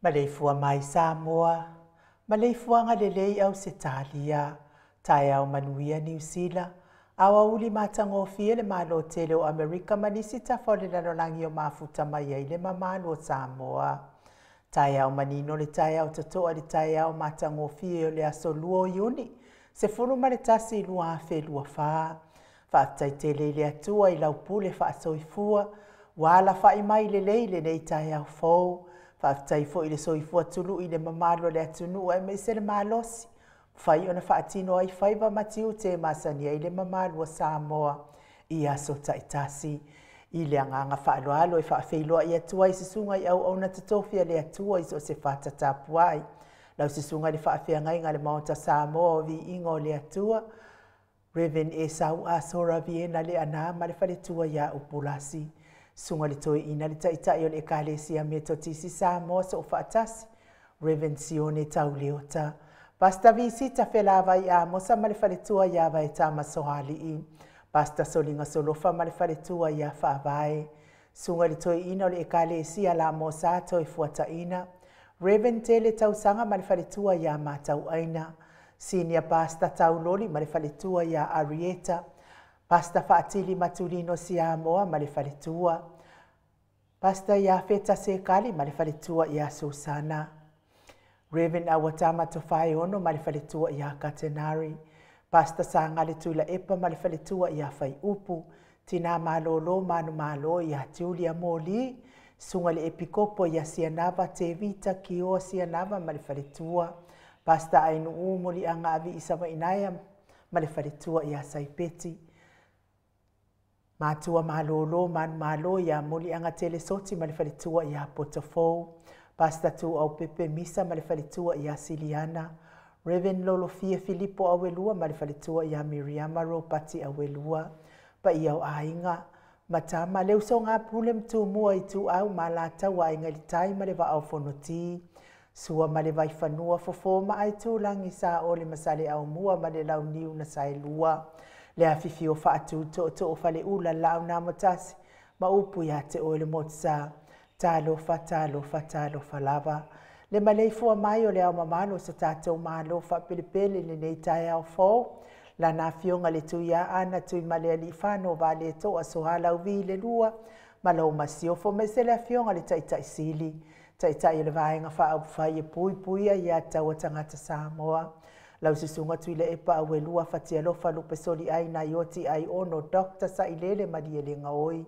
Maleifua mai Samoa, Maleifua lelei au Setalia, tai au manuia New Zealand, awa uli matangofia le malo tele o Amerika manisi tafole lalolangi o mafuta mai ai le mamalu o Samoa. Tai au manino le tai au tatoa le tai au matangofia o le asolua o Iuni, se furu maletasi lua afe lua faa. Whaatai tele le atua i laupule wha soifua, wala wha mai lelei le nei tai au fau. Whaatai fo i le soifua tulu i le mamalo le atunu ai me se le malosi. Whai ona whaatino ai whaiva matiu te masani ai le mamalo o Samoa i aso taitasi. I le anganga whaaloalo e whaafeiloa i atua i sisunga i au na tatofia le atua i so se whaatatapuai. Lau sisunga le whaafea ngai ngale maota Samoa o vi ingo le atua. Reven e sau a sora viena le ana ma le whaletua ia upulasi. Sunga le toi ina le taitai o le ekalesia me totisi Samoa so whaatasi. Reven Sione tau leota. Pasta visita whelava i a mosa ma le whaletua ia vai tama sohali i. Pasta solinga solofa ma le whaletua ia whaavae. Sunga le toi ina o le ekalesia la mosa toi fuata ina. Reven tele tau sanga ma le whaletua ia matau aina. Senior Pasta Tauloli ma le whaletua ia Arieta. Pasta Faatili Matulino Siamoa ma le whaletua. Pasta ia Feta Sekali ma le whaletua ia Susana. Reven Awatama Tofai Ono ma le whaletua ia Katenari. Pasta Sanga le Tuila Epa ma le whaletua ia Fai Upu. Tina Malolo Manu Malo ia Julia Moli. Sunga le Epikopo ia Sianava Tevita Kio Sianava ma le whaletua. Pasta ainu umuli anga avi isawa inaya ma le whaletua ia Saipeti. Matua malolo man malo ia muli anga telesoti ma le whaletua ia Potofou. Pasta tu au pepe misa ma le whaletua ia Siliana. Reven Lolo Fia Filippo awelua ma le whaletua ia Miriama Ropati awelua. Pa ia au ainga. Matama leu so ngā pulem tu mua i tu au ma la tau a inga li tai ma le wa au fonoti. Sua ma le vai whanua fofoma ai tūlangi sa o le masale au mua ma le lau niu na sai lua. Le awhiwhi o whaatu to o whale ula lau nā motasi ma upu ia te o le motsa. Talo lava. Le maleifua mai o le au mamalo sa tātou malo whapelepele le nei tai au fōu. La nā fionga le tuia ana tui male ali whano va le to a sohala uvi le lua. Ma lau masiofo me se le fionga le taitai sili. Taitai o le vaenga wha whai e pui ia tau a tangata Samoa. Lau sisunga tui le epa awe lua whatia lofa lupe soli ai na ioti ai ono Dr. Sailele Madiele Ngaoi.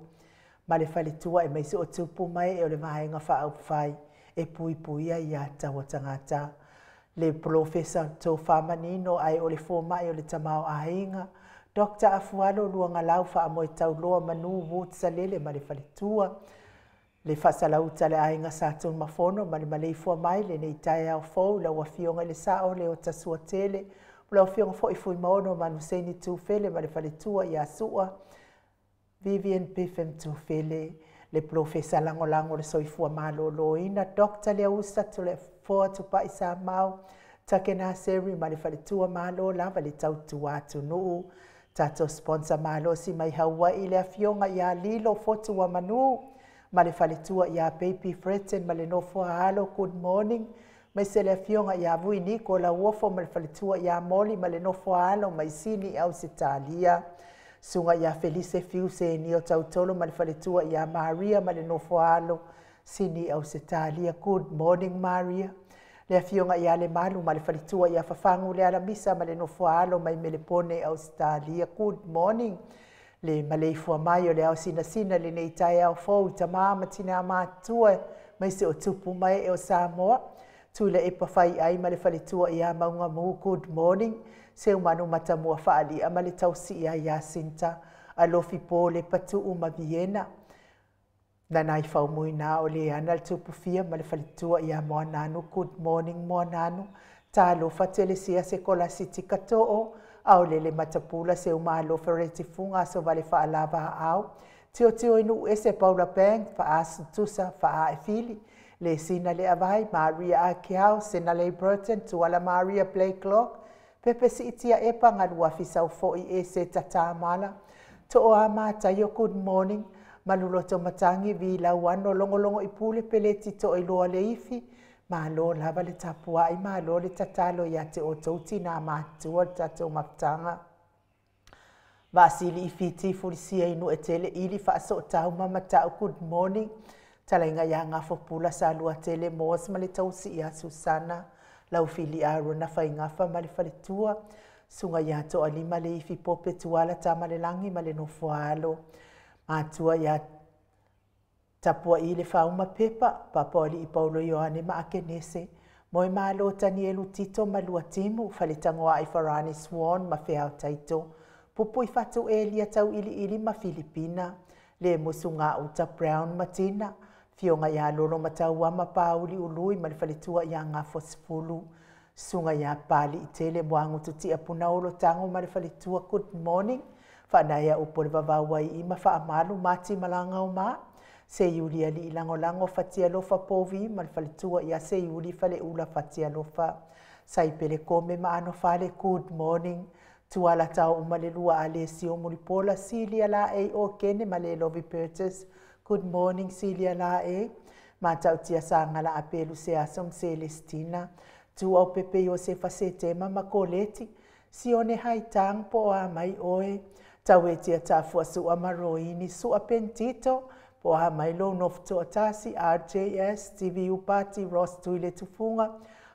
Ma le whaletua e meise o tupu mai e o le vaenga wha whai e pui ia tau a tangata. Le professor tō whamanino ai o le fōmai o le tamao ahinga. Dr. Afualo luanga lau wha amoe tau loa manu wutsa lele ma le whaletua. Le whasalauta le ainga sātou mafono ma le maleifua mai le nei tai au fōu lau a fionga le sao le o tasua tele. Lau fionga fo i fui maono manu seni tūwhele ma le whaletua i asua. Vivian Piffem tūwhele. Le profesa lango le soifua malo loina. Dr. Leusa to le foa tupa i sa mau. Takena seri ma le whaletua malo lava le tautu atu nuu. Tato sponsor malo si mai Hawaii le a fionga i a lilo fotu wa manu. Ma le whaletua ia Baby Fretten ma le nofo halo good morning. Mai se le fionga ia vui niko la uofo ma le whaletua ia moli ma le nofo halo mai sini au Setalia. Sunga ia Felice Fiuse ni o tautolo ma le whaletua ia Maria ma le nofo halo sini au Setalia. Good morning Maria. Le fionga ia le malu ma le whaletua ia fafangu le alamisa ma le nofo halo mai melepone au Setalia. Good morning. Le maleifua mai o le au sina le nei tai au fōu ta māma tina mātua mai se o tupu mai e o Samoa. Tui le epa whai ai ma le whaletua i a maunga mu good morning. Se umanu matamua whaali a ma le tausi i a Jacinta. A lofi pō le patu uma Viena. Nanai whau mui nā o le ana le tupu fia ma le whaletua i a moa nanu. Good morning moa nanu. Tā lo whatele sia se kola siti kato'o. Au le matapula se umalo fereti funga so vale fa lava au tio inu ese Paula Peng fa asutusa fa e fili le sina le avai Maria Akiao sina le Burton tu ala Maria play clock pepe si itia epa ngalua fisa ufo i ese tata mala to o ama tayo good morning malulo to matangi vi la wano longo ipule peleti to iloa le ifi Malo lava le tapua i malo le tatalo ia te o tauti nā mātua tatou mafutanga. Vasili i fiti fulisia inu e tele ili whaaso tau mamatau good morning. Talainga ia ngā whapula sa lua tele moas ma le tausi ia Susana. Lau fili aro na whaingafa ma le whaletua. Sunga ia to alima le ifi pope tuala ta ma le langi ma le nofoalo. Mātua ia tapua i le whauma pepa, papoli i Paulo Ioane ma ake nese. Moe malo tani elu tito ma lua timu, whalitangoa i Farani Swan ma whiau taito. Pupu i whatu e lia tau ili ma Filipina. Le musunga uta Brown Matina. Fionga ia lolo matau ama pauli ului ma le whalitua ia ngā fosfulu. Sunga ia pali i tele moangu tuti a puna olo tango ma le whalitua good morning. Whanaya upo le wawawai i ma whaamalu mati malanga o maa. Se yuli ali ilango lango fatia lofa povi mal falitua ia se yuli fale ula fatia lofa. Sai pele kome maano fale good morning. Tuala tau umale lua ale si o mulipola Silia la e o kene male lovi purchase. Good morning Silia la e. Matau tia sa ngala apelu se asom Celestina. Tu au pepe yo se fase tema makoleti. Si one haitang po a mai oe. Tau e tia tafua su amaroini su apentito. Po ha mai lo nofto atasi RJS TV upati Ross tuile tufunga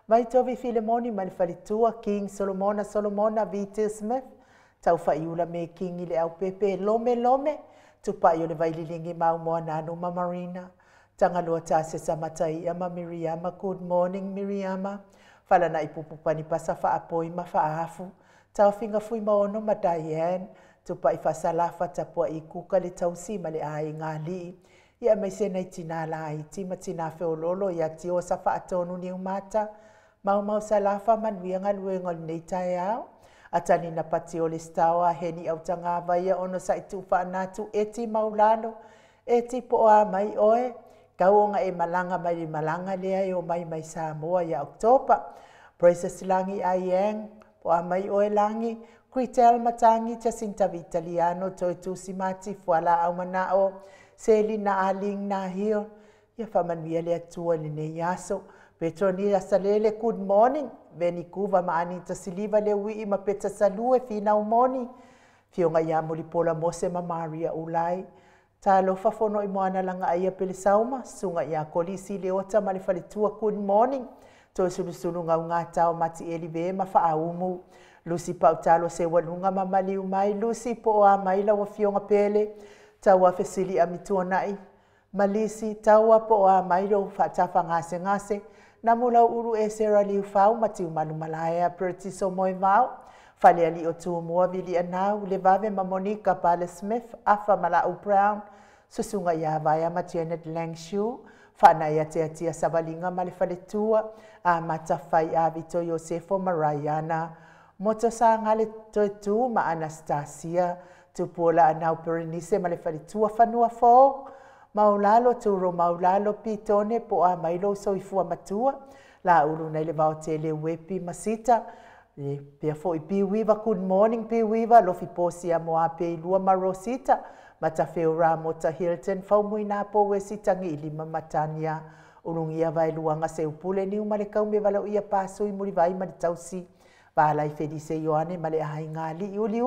mai tovi Filemoni mal falitua King Solomona Vita Smith tau fa iula me King ile au pepe lome tu pa yo le vaililingi mau mo nanu ma Marina tanga lo tase samatai ama Miriama good morning Miriama fala na ipupupani pasa fa apoi ma fa afu tau finga fui ma ono ma Diane tu pa ifasalafa tapua i kuka le tausi ma le ai ngali. Ia mai se nei tina la i tima tina feololo ia tio sa fa atonu ni umata. Mau salafa manuia luenga nei tai au. Atani na pati o le stawa heni au tanga vaia ono sa itu fa natu eti maulano. Eti po a mai oe. Kaunga e malanga mai malanga lea i o mai Samoa ia Oktoba. Praise silangi aieng. Po a mai oe langi. Kritel matangi Jacinta Vitaliano toi tusi mati fuala au manao Selina aling na hio ia whamanuia le atua ni ne yaso Petroni asalele good morning veni kuva maani tasiliva le ui ma peta salue fina umoni fionga ia mulipola mose ma Maria ulai talo fafono i moana langa aia pele sauma sunga ia kolisi le ota ma le faletua good morning toi sulusulu ngau ngā tau mati elive ma whaaumu Lucy pautalo se walunga mamali umai Lucy po a maila wa fionga pele tawa fesili amituanai Malisi tawa po a mailo fatafa ngase namula uru e sera liu fau mati umalu malaya pretty so moi mau fale ali o tu mua vili anau le vave ma Monica Pale Smith afa Malau Brown susunga ya vaya ma Janet Langshu fana ya tia sabalinga male fale tua a matafai a Vito Yosefo Mariana Moto sa ngale tu ma Anastasia tu pola anau Berenice ma le falitua fanua fo maulalo tu ro maulalo pitone po a mailo so ifua matua la ulu nei le vau tele wepi masita e pe fo i piwiva good morning piwiva lo fi posi a moa pe lua ma Rosita mata feura mota Hilton fau muina po we sitangi ilima matania ulungia vai luanga se upule ni umale kaume vala ia paso i muri vai ma tausi Pala i Felice Ioane male ainga li uli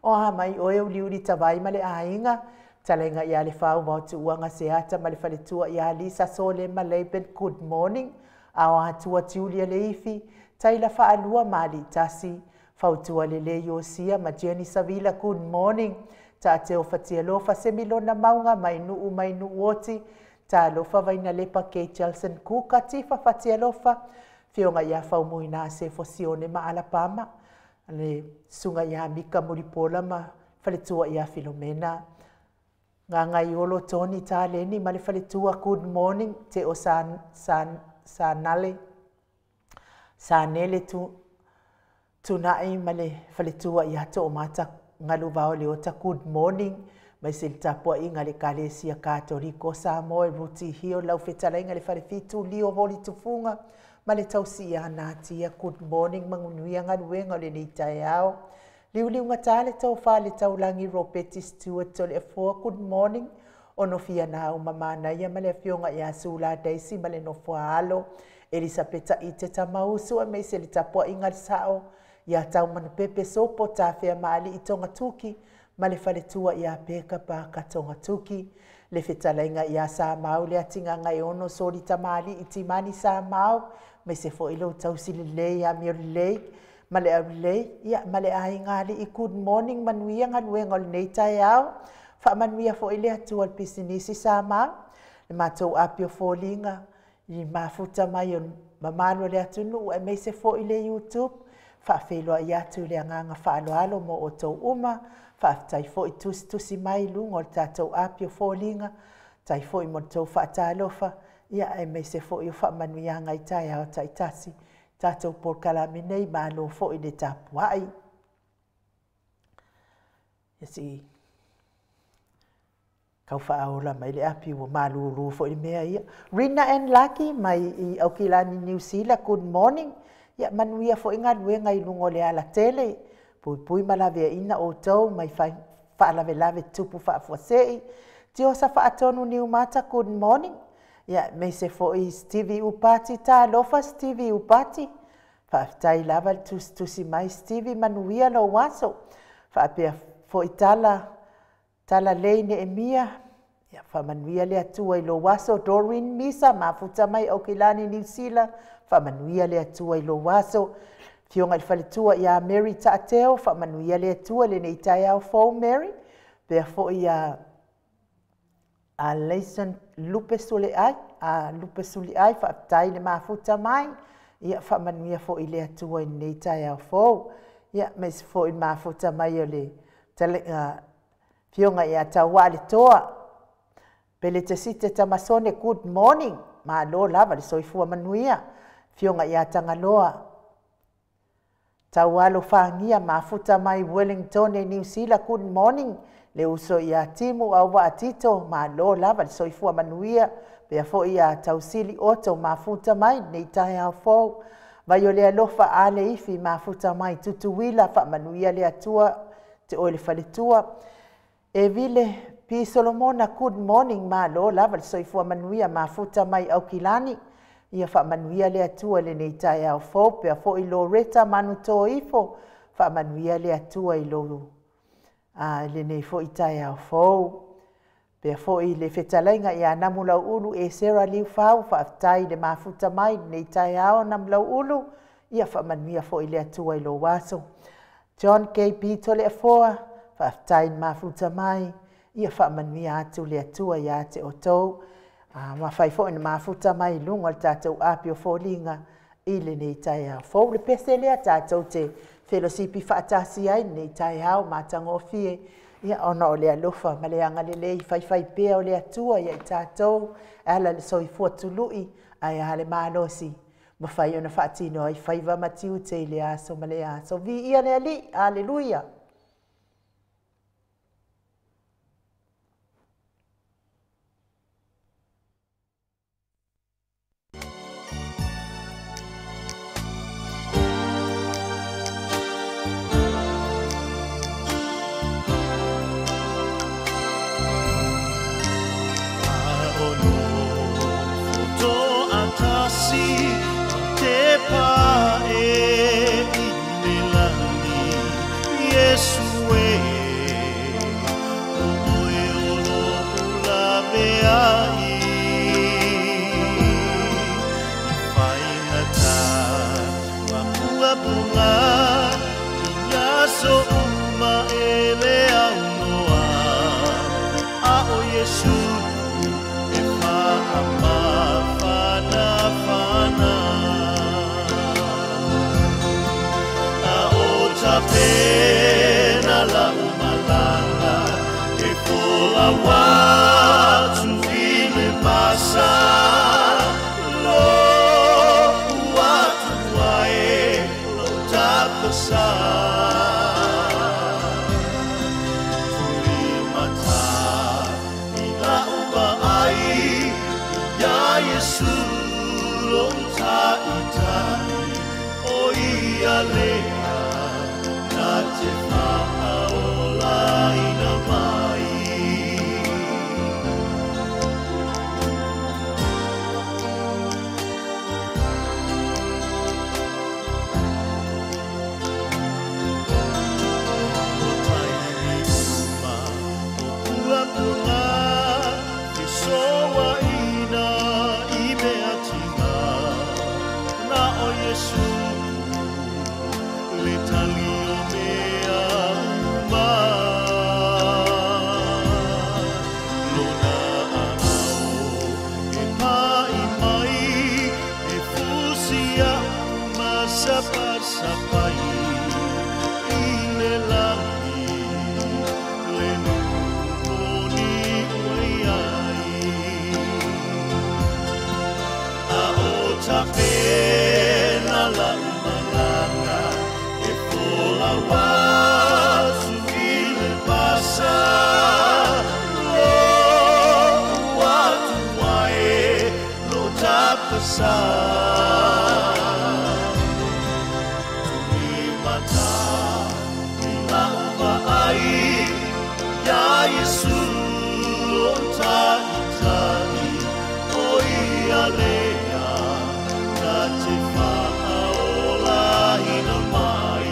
o ha mai o uli tawai male ainga talenga ia le fau wautu uanga seata male faletua ia Lisa Sole male ben good morning au atua Julia Leifi taila faalua mali tasi fautua lele Yosia ma Jenny Savila good morning ta teo fatia lofa semilona maunga mai nu oti ta lofa vaina lepa Kate Jelson kuka tifa fatia lofa Fionga ia fau muina se fosione ma Alabama. Le sunga ia mika mulipola ma faletua ia Filomena. Nga ngai olo Tony Taleni ma le faletua good morning te o sanale. Sanele tunai ma le faletua ia to o mata ngalu vao le ota good morning. Mai se tapua inga le kalesia Katoriko Samoe Ruti Hio lau fetala inga le falefitu lio voli tufunga. Male tausi ana tia good morning mangunuia ngaluenga le ni tai au. Liu ngatale tau fale tau langi Robert Stewart tole for good morning. Ono fia na o mama na ia male fionga ia sula Daisy male no foalo. Elisabeta i te tamausu a me se le tapua inga le sao ia tau manu pepe sopo ta fea maali i tonga tuki ma le whaletua ia peka pa ka tonga tuki. Le whetalainga ia sa mau le atinga ngai ono sori ta maali i timani sa mau me se fo ilo tausi le lei a mio le lei ma le au lei ia ma le ai ngali i good morning manuia ngaluenga le nei tai au fa manuia fo ile atua le pisinisi sa mau le matou apio fōlinga i mafuta mai on mamalo le atunu e me se fo ile YouTube fa felo ia tu le nganga fa alo mo o tou uma fa tai fo i tusi mai lungo le tatou apio fōlinga tai fo i mo tou fa talofa ia e me se fo i fa manuia ngai tai au tai tasi tatou por kalame nei malo fo i le tapuai esi kau whaaola mai le api wa maluru fo i mea ia. Rina and Lucky mai i Aukilani New Zealand, good morning. Ia manuia fo inga luenga i lungo le ala tele. Pui malawea ina o tau mai whaalave lave tupu whaafuasei. Tio sa whaatonu ni umata, good morning. Ia me se fo i Stevie Upati ta lofa Stevie Upati. Whaafitai lava tusi mai Stevie manuia lo waso. Whaapea fo i tala leine e mia, ia whamanuia le atua i lo waso, Doreen Misa, mafuta mai Aukilani New Zealand, whamanuia le atua i lo waso, fionga i whaletua i a Mary Taateo, whamanuia le atua le nei tai au fo Mary, pea fo i a Leison Lupe Sule ai, whaatai le mafuta mai, ia whamanuia fo i le atua i nei tai au fo, ia mes fo i mafuta mai o le fionga ia taua le toa. Pele te site tamasone good morning. Ma lo lava le soifua manuia. Fionga ia tangaloa. Taua lo whangia mafuta mai Wellington e New Zealand good morning. Le uso ia timu au wa atito. Ma lo lava le soifua manuia. Pea fo ia tausili oto mafuta mai nei tae au fo. Vai o le alofa ale ifi mafuta mai tutuwila fa manuia le atua te oile faletua. E vile pi Solomona good morning ma lo lava le soifua manuia mafuta mai Aukilani ia fa manuia le atua le nei tai au fo pea fo i Loretta manu to ifo fa manuia le atua i lo le nei fo i tai au fo pea fo i le fetalainga ia namu lau ulu e Sarah Liu Fau fa tai le mafuta mai nei tai au namu lau ulu ia fa manuia fo i le atua i lo waso John KP tole afoa whaafitai mafuta mai, ia whaamanuia atu le atua ia te o tau. Mawhai fo ina mafuta mai lunga le tātou apio fōlinga i le nei tai au. Fō le pese lea tātou te whelosipi whaatasi ai nei tai au mātango fie. Ia ona o le alofa ma le anga le lei whai pea o le atua ia i tātou. Ala le soifua tului ai ale mālosi. Mawhai ona whaatino ai whaiva matiu te le aso ma le aso. Vi ia le ali, aleluia. sa Tumimata Ilawa ai Ya Yesu Ontai Oia lea Na te whaola ina mai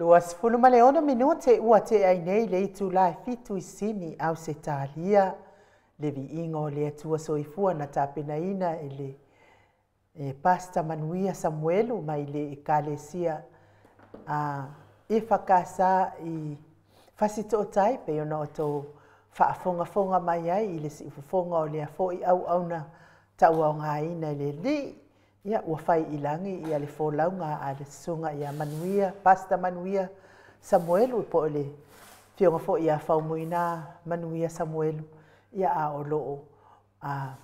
Luas fulumaleona minute ua te ai nei le itu lai fitu i sini au se talia le vi ingo le atua soifua na tapena ina ele Pasta Manuia Samuelu mai le ekalesia e whakasa i whasito o tai pe ona o tō whaafonga mai ai i le si ufufonga o le afoi au auna tau au ngā ina le li ia ua whai ilangi i ale fōlaunga a le sunga i a Manuia, Pasta Manuia Samuelu po le fionga fo i a whaumuina Manuia Samuelu ia a o loo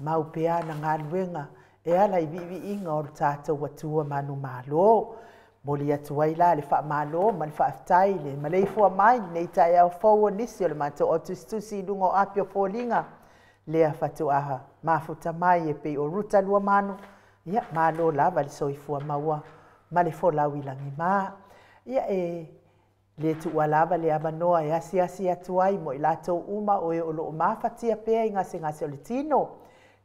maupea na ngā luenga e ala i vivi inga o tātou watua manu malo. Moli atu ai la le wha malo, man wha aftai le malei fua mai nei tai au fau nisi o le mato o tustusi lungo apio fōlinga lea whatu aha mafuta mai e pe o ruta lua manu. Ia malo lava le soifua maua ma le folau ilangi mā. Ia le tuua lava le amanoa e asi atu ai mo i latou uma o e o loo mafatia pea i ngase o le tino.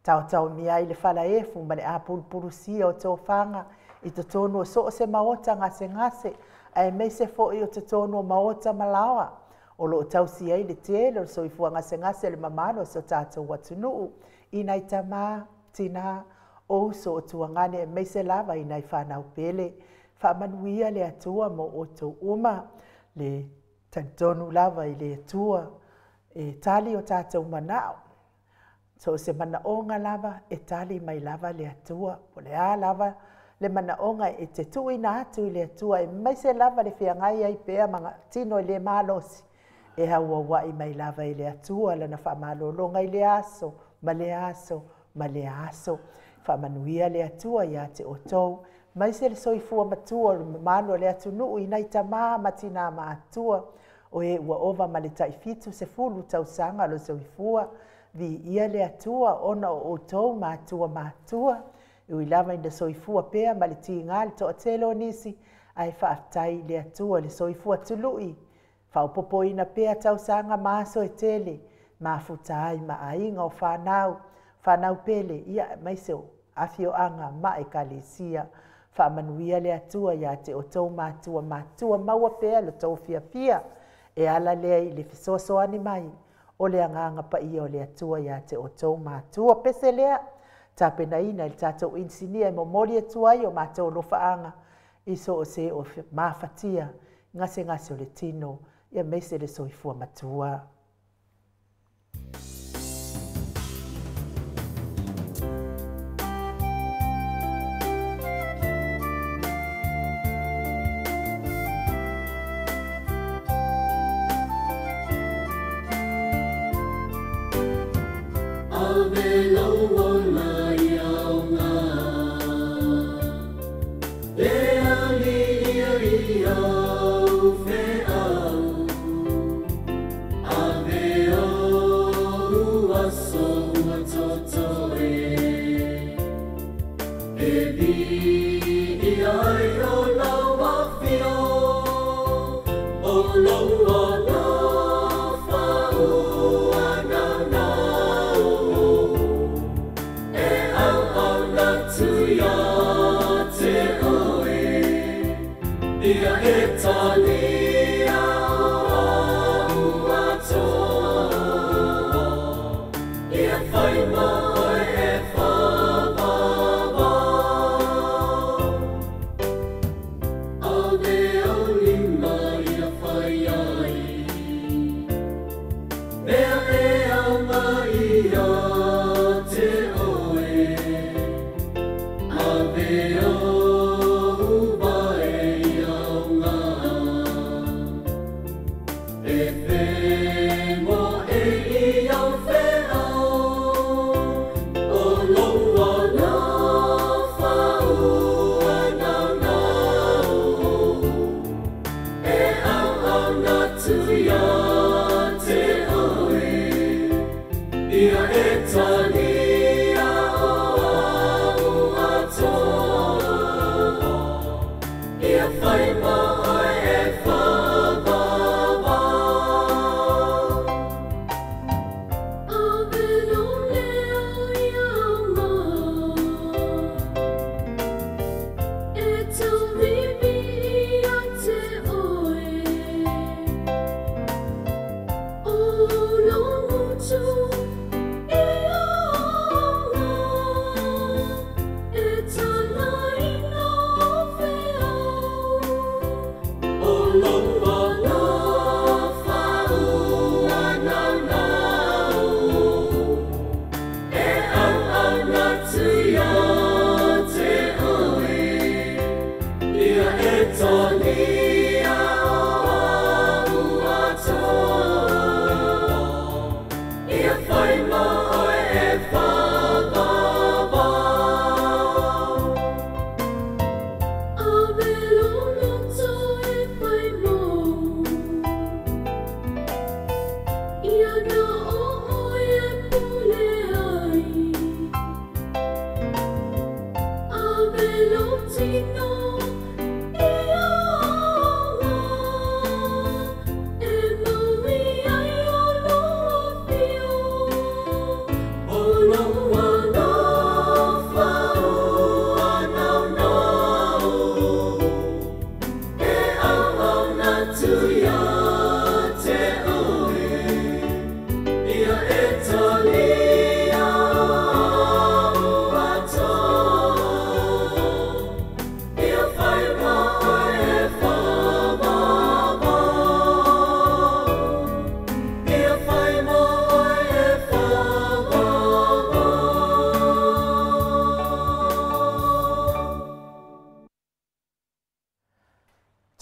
Tau mia i le whala efu ma le apulupurusia o tō whanga i te tonu o so o se maota ngase ai mei se fo i o te tonu o maota malawa. O loo tausi ai le tele o soifua ngase le mamano so tātou watunuu i nai tamā tina o so o tuangane e mei se lava i nai whanau pele. Whamanuia le atua mo o tō uma le tantonu lava i le atua e tali o tātou manao. So se manaonga lava e tali mai lava le atua. Po le a lava le manaonga e te tui na atu i le atua e mai se lava le whiangai ai pea manga tino i le malosi. E haua wai mai lava i le atua lana whamalolonga i le aso, ma le aso. Whamanuia le atua ia te otou mai se le soifua matua le malo le atunu ina i tamā matina maatua o e ua ova ma le taifitu se fulu tausaga lo soifua vi ia le atua ona o outou matua e ui lava ina soifua pea ma le tigā le toʻatele nisi ae faafetai le atua le soifua tuluʻi faaupopoina pea tausaga maso e tele mafuta ai ma aiga o fanau pele ia mai se afioaga ma ekalesia faamanuia le atua iā te outou matua maua pea lo tou fiafia e ala lea i le fesoasoani mai o le agaga paia o le atua iā te outou matua pese lea tapenaina i le tatou insinia e momoli atu ai o matou lofaaga i so o se o mafatia gasegase o le tino ia mai se le soifua matua.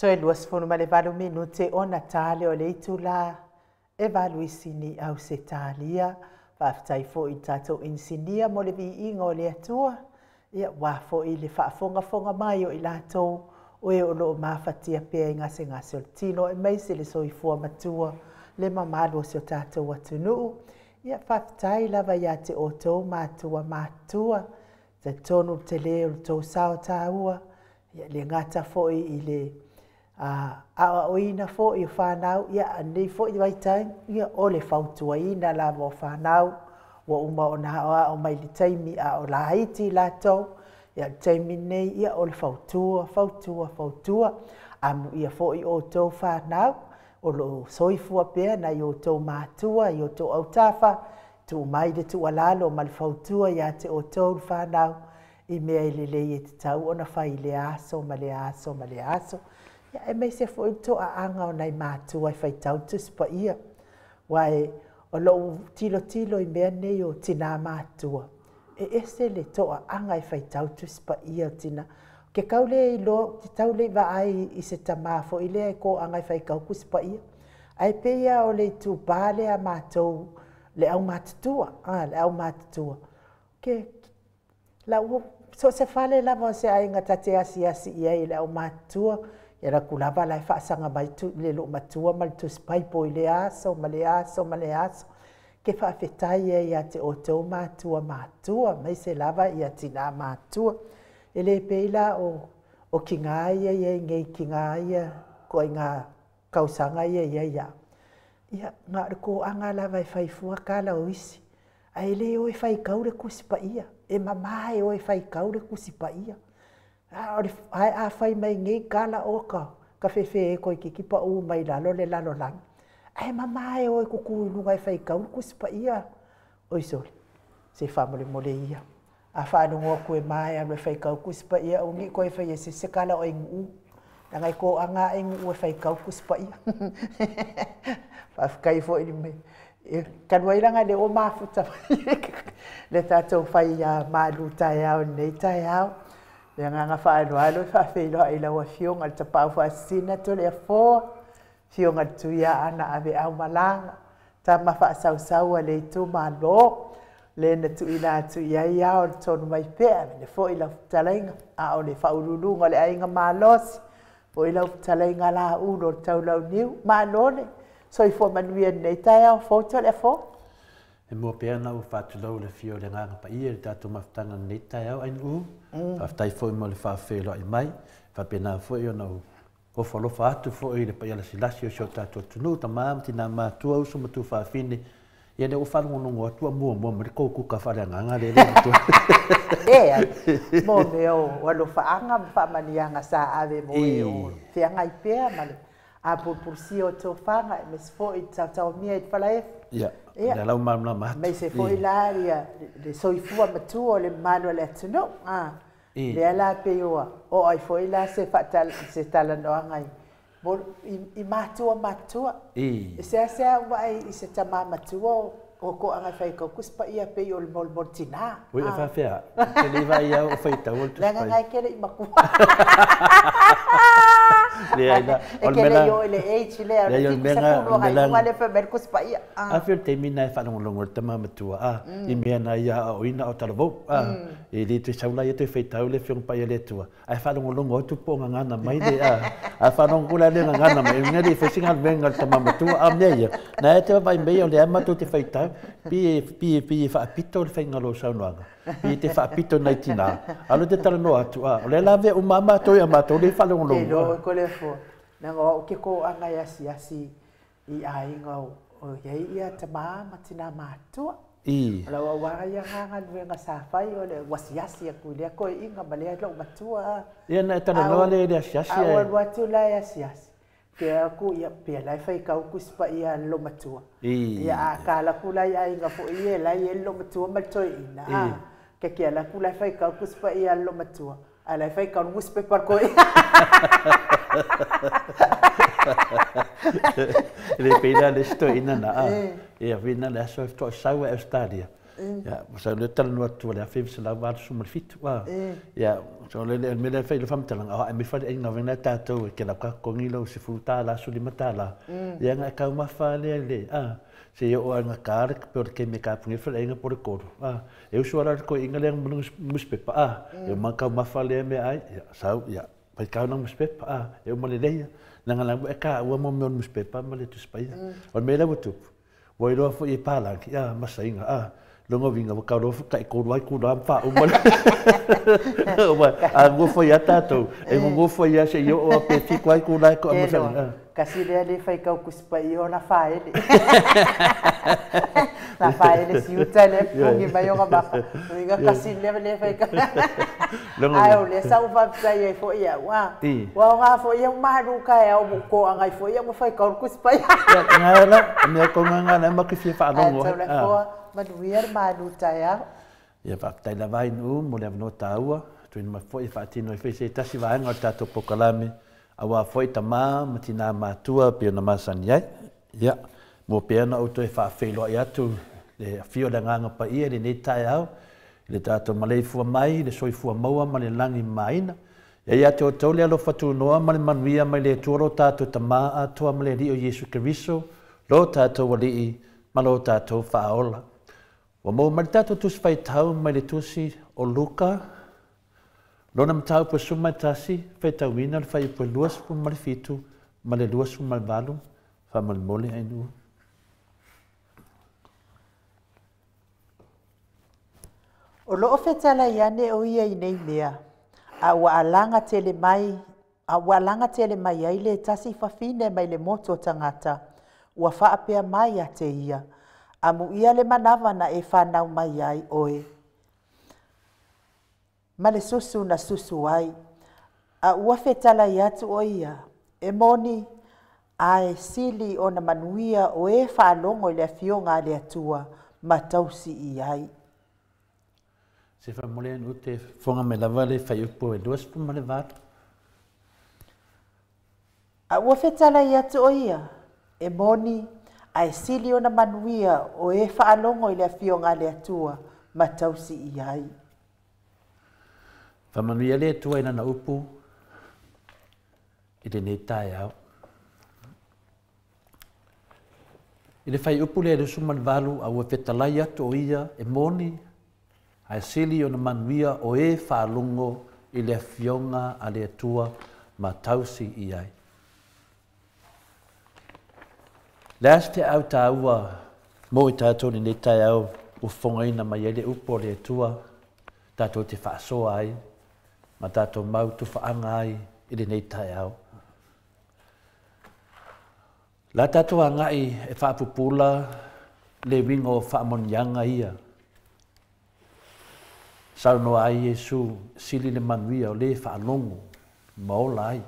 Toe luas fono ma le valu minute o Natale o le itula e valu isini au se talia. Whaftai fo i tatou insinia mo le vi ingo le atua. ia wa fo i le whaafonga mai o i lātou o e o loo mawhatia pia i ngase ngase o tino e mai se le soifua matua le mamalo se o tātou atunuu. Ia whaftai lava ia te o tau matua te tonu te le o tau sao tāua. Ia le ngata foi i le a oina foi o whanau. Ia nei foi waitai ia o le whautua ina lava o whanau. Wa uma o na o mai le taimi a o la haiti lātou. Ia taimi nei ia o le whautua. Amu ia foi o tau whanau. O lo soifua pea na i o tau mātua, i o tau autafa, tu mai de tu alalo ma le whautua ia te o tau whanau i mea i lelei e te tau ona whai le aso, ma le aso. Ia e mei se fo i to a anga o nei mātua i whai tau tuspa ia. Wai o lo tilo i mea nei o tina mātua. E ese le to a anga i whai tau tuspa ia tina. Ke kaule i lo, te taule wa ai i se tamafo i lea ko angai whai kau kuspa ia. Ai peia o le tu pāle a mātou le au mātutua. Ke la ua, so se whale lava se ai ngatate asi ia i le au mātua. Ia ra kulava lai whaasanga mai tu le lo matua ma le tu spaipo i le aso, ma le aso. Ke whaafetai ia te o tau mātua, mai se lava ia tina mātua. Ele peila o kinga ia ngei kinga ia ko inga kausanga ia. Ia nga ko anga la vai fai fua kala o isi. Ai le o fai kaure kusipa ia. E mama o fai kaure kusipa ia. A fai mai ngei kala oka. Ka fefe ko kikipa o mai lalo le lalo lang. Ai mama o kuku lunga fai kaure kusipa ia. Oi soli. Se famole mole ia. A whanungo koe mai a me whai kau kuspa ia o ngi koe whai se kala o ingu. Nangai ko anga ingu o whai kau kuspa ia. Whafkai fo ili me. Kanwairanga le o mafuta. Le tātou whai malu tai au nei tai au. Le nganga whaanu alo whawhelo i lawa fionga le tapau whaasina to le a fō. Fionga tuia ana ave au malanga. Ta mawha sau le tu malo. Le na tu ila tu ia o tonu mai pea le fo ila talainga a o le faululunga le ainga malos fo ila talainga la uno tau lau niu malole so i fo manuia nei tai au fo to le fo e mo pea na u fatu lau le fio le nganga pa ia le tatu maftanga nei tai au ain faftai fo mo le whawhelo i mai whapena fo i ona o whalofa atu fo i le pa ia silasi o sio tatu tunu ta maam tina mātua usu matu whawhine. Ia ne o whanongonongo atua mua me le kouku ka whareanganga le atua. Mo me o walo whaanga whamanianga sa ave mo e o whianga i pēr male. A purpusi o tō whanga e mes fo i tau mia i whalae. Ia, le lau mamla mahatu. Mei se fo i lāria le soifua matua o le mano le atuno. Le ala pe oa. O ai fo i la se talanoanga i. I matua. E sea wai i se tama matua o ko anga whai kau kuspa ia pe i o le mol tina. Ui e whawhea. Ke le vai au o whaita o tu Lenga ngai kere i makua. Le aina. E kere i o le eichi lea. Le aina menga. Hai unga le whamer kuspa ia. A whir te mina e whanongolongo le tama matua. I mea na ia o ina o talavou. E le te saula ia te whaitau le whiong pai le tua. Ai whanongolongo o tupo ngana mai le a whanongola le ngana mai. Ngari whesinga venga le tama matua a mea ia. Na e te wai mea o le amatu te whaitau. Pi whaapito le whaingalo saunoanga. Pi te whaapito nei tina. Alo te tala no atu. O le lawe o mama toi a mato le whalongolongo. E lo ko le fo. Nanga o ke ko anga asi i a inga o iei ia tama matina matua. Ala wa wara ia nganga nuenga sa whai o le wasiasi a kuilea koe inga malea lau matua. Ia na e tala noa le asiasi. Awa watu lai asiasi. Pea aku ia pea lai whai kau kuspa ia lo matua. Ia a kāla kula ia inga fo ia lai e lo matua matoi ina. Ke kia la kula whai kau kuspa ia lo matua. A lai whai kau nguspe par koe. Le peina le sto ina na. Ia vina le aso to saua Australia. Ja, så le tal no tu le fe se la va su mal fit wa. Ja, so le me le fe le fam talang a me fa inga vena tato ke la ka kongilo se futa la su li matala. Ya nga ka ma fa le se yo nga kar porque me ka pungi fa inga por ko. Eu so ara ko inga le muspe pa. Eu ma ka ma fa le me ai sa ya. Pa ka na muspe pa. Eu ma le le nga la ka wa mo muspe pa ma le tu spa. O me la butu. Wo ro fo I pala ya ma sa inga longo vinga ka ro kai ko wai ku ram fa o mal a go fo ya tato e go fo ya se yo o pe fi kwai ku lai ko ma sa kasi le fai ka ku spa yo na fa ele na fa ele si uta le pungi ba yo ba vinga kasi le fai ka ai o le sa u va sa ye fo ya wa nga fo ya ma ru ka ya o ko angai fo ya mo fai ka ku spa ya ngala me ko ngala ma ki fi fa longo manuia manuta ya. Ia whaktai la vai nu mo le avno taua, tuin ma foi whaatino I whese tasi vaenga o tato pokalame, awa foi tamā ma tina mātua pia na masani ai. Ia, mo pia na auto e whaafelo I atu, le fio le nganga pa ia, le nei tai au, le tato malei fua mai, le soi fua maua ma le langi maina. Ia te o tau le alo whatu noa ma le manuia mai le tuaro tato tamā atua ma le rio Yesu Keriso, lo tato walii, ma lo tato whaola. Wa mo maritato tus fai tau mai le tusi o Luka. Lona matau pa sumai tasi, fai tau ina le fai pa luas pu marifitu, ma le luas pu malvalu, fa malmole ainu. O loo fetala iane o ia I nei mea, a ua alanga tele mai ai le tasi fafine mai le moto tangata, ua whaapea mai a te ia. Amu ia le manawa na e whanau mai ai oe. Ma le susu na susu ai. A ua whetala I atu o ia. E moni a e sili o na manuia o e whalongo I le fionga le atua ma tausi I ai. Se whamole anu te whonga me lawa le whai upo e duas pu ma le vātu. A ua whetala I atu o ia. E moni ai sili o na manuia o e whaalongo I le fionga le atua ma tausi I ai. Whamanuia le atua ina na upu I le nei tae au. I le whai upu le arusu manvalu a ua whetalai atu o ia e moni ai sili o na manuia o e whaalongo I le fionga a le atua ma tausi I ai. Last te au tāua mo I tātou ni nei tai au u whongaina mai ele upo le atua tātou te whaasoa ai ma tātou mau tu whaanga ai I le nei tai au. La tātou a ngai e whaapupula le wingo o whaamonianga ia. Sauno ai Yesu sili le manuia o le whaalongo maola ai.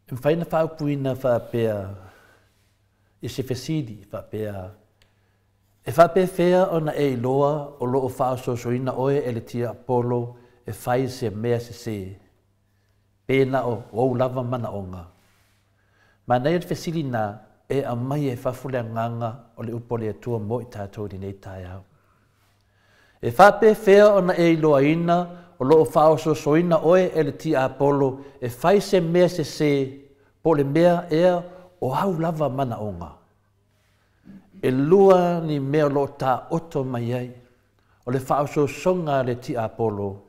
E whaina whaupuina whapea I se fesidi whapea. E whapea whea o na e iloa o loo whaasosoina oe e le tia Apollo e whai se mea se. Pēna o ou lava mana onga. Ma nei e fesidi na e a mai e whafule nganga o le upo le atua mo I tātou di nei tai au. E whapea whea o na e iloa ina o loo whaososoina oe e le tia Apollo e whai se mea se po le mea ea o hau lava mana onga. E lua ni mea lo ta oto mai ai o le whaososonga le tia Apollo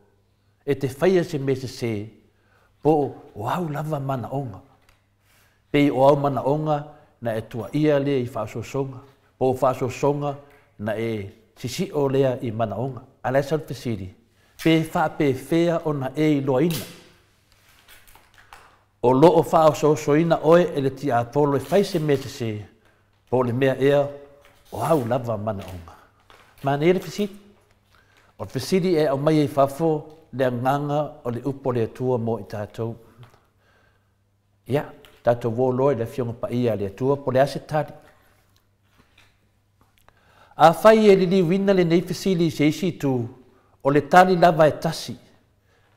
e te whaia se mea se po o hau lava mana onga. Pei o au mana onga na e tua ia lea I whaososonga, po o whaososonga na e sisi o lea I mana onga. Alasan fesiri. Pe whape whea o na e loa ina. O loo whaososoina oe e le tia Apollo e whaise mea se po le mea ea o hau lava mana onga. Mana e le fesiri. O fesiri e au mai e whafo le nganga o le upo le atua mo I tātou. Ia, tātou wō loe le fionga pa ia le atua po le ase tari. A whai e li wina le nei fesiri se isi tu o le tali lava e tasi.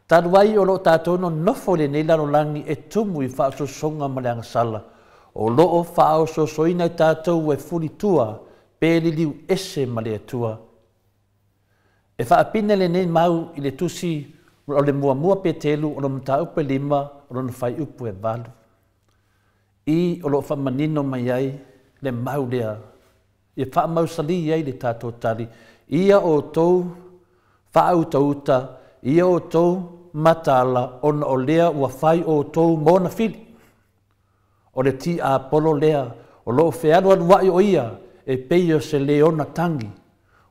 Taruai o lo tātou no nofo le nei laro langi e tumu I whaasosonga ma le angasala o loo whao so soina i tātou e furi tua, pēli liu ese ma le atua. E whaapine le nei mau i le tusi o le mua pe telu o le mta upe 5 o le whai upu e 8. I o lo whamanino mai ai le mau lea. I wha mau sali ai le tātou tali. Ia o tou whaau tauta, ia o tou matala ona o lea ua whai o tou mona fili. O le ti a polo lea, o lo whearu wai o ia, e peio se leona tangi,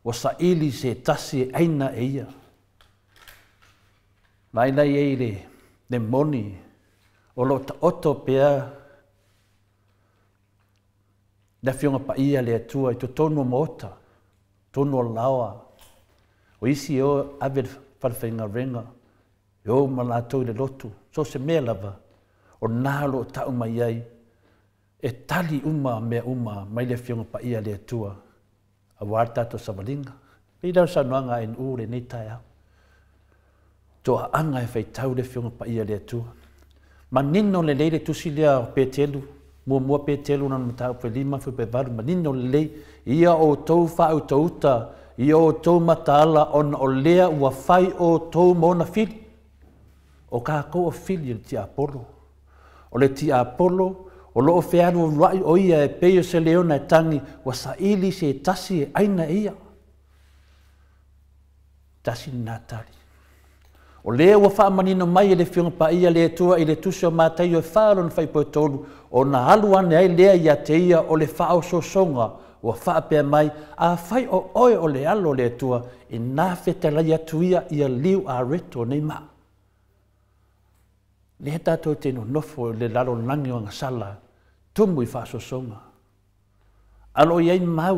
o sa ili se tasi e aina e ia. Laina i le moni, o lo ta oto pea, na fionga pa ia le atua, i to tonu moota, tonu o lawa, o isi o ave whalwhenga renga, e o malatou le lotu, so se mea lava, o nalo tau mai ai, e tali mea mai le fionga pa ia le atua, a warta to savalinga. Pei dau sanuanga en ure nei tai au. To a anga e fai tau le fionga pa ia le atua. Ma nino le leile tusi lea o petelu, mua petelu na matau pe 5 fu pe 8, ma nino le lei, ia o tou whau tauta, ia o tou matala on o lea ua fai o tou mona fili. O ka ko o fili le ti Apollo. O le ti Apollo, o loo wheanu rai o ia e peio se leona e tangi, wa sa ili se tasi e aina ia. Tasi natali. O lea ua wha manino mai e le fionga pa ia le tua i le tusi o mātai o e whaaron whai po tolu, o na haluane ai lea ia te ia o le whao so songa, o wha pia mai, a whai o oe o le alo le tua, e nā whetalai atu ia liu a reto nei maa. Le tātou tēno nofo le lalo langi o ngasala, tumu i whaasosonga. Alo iai mau,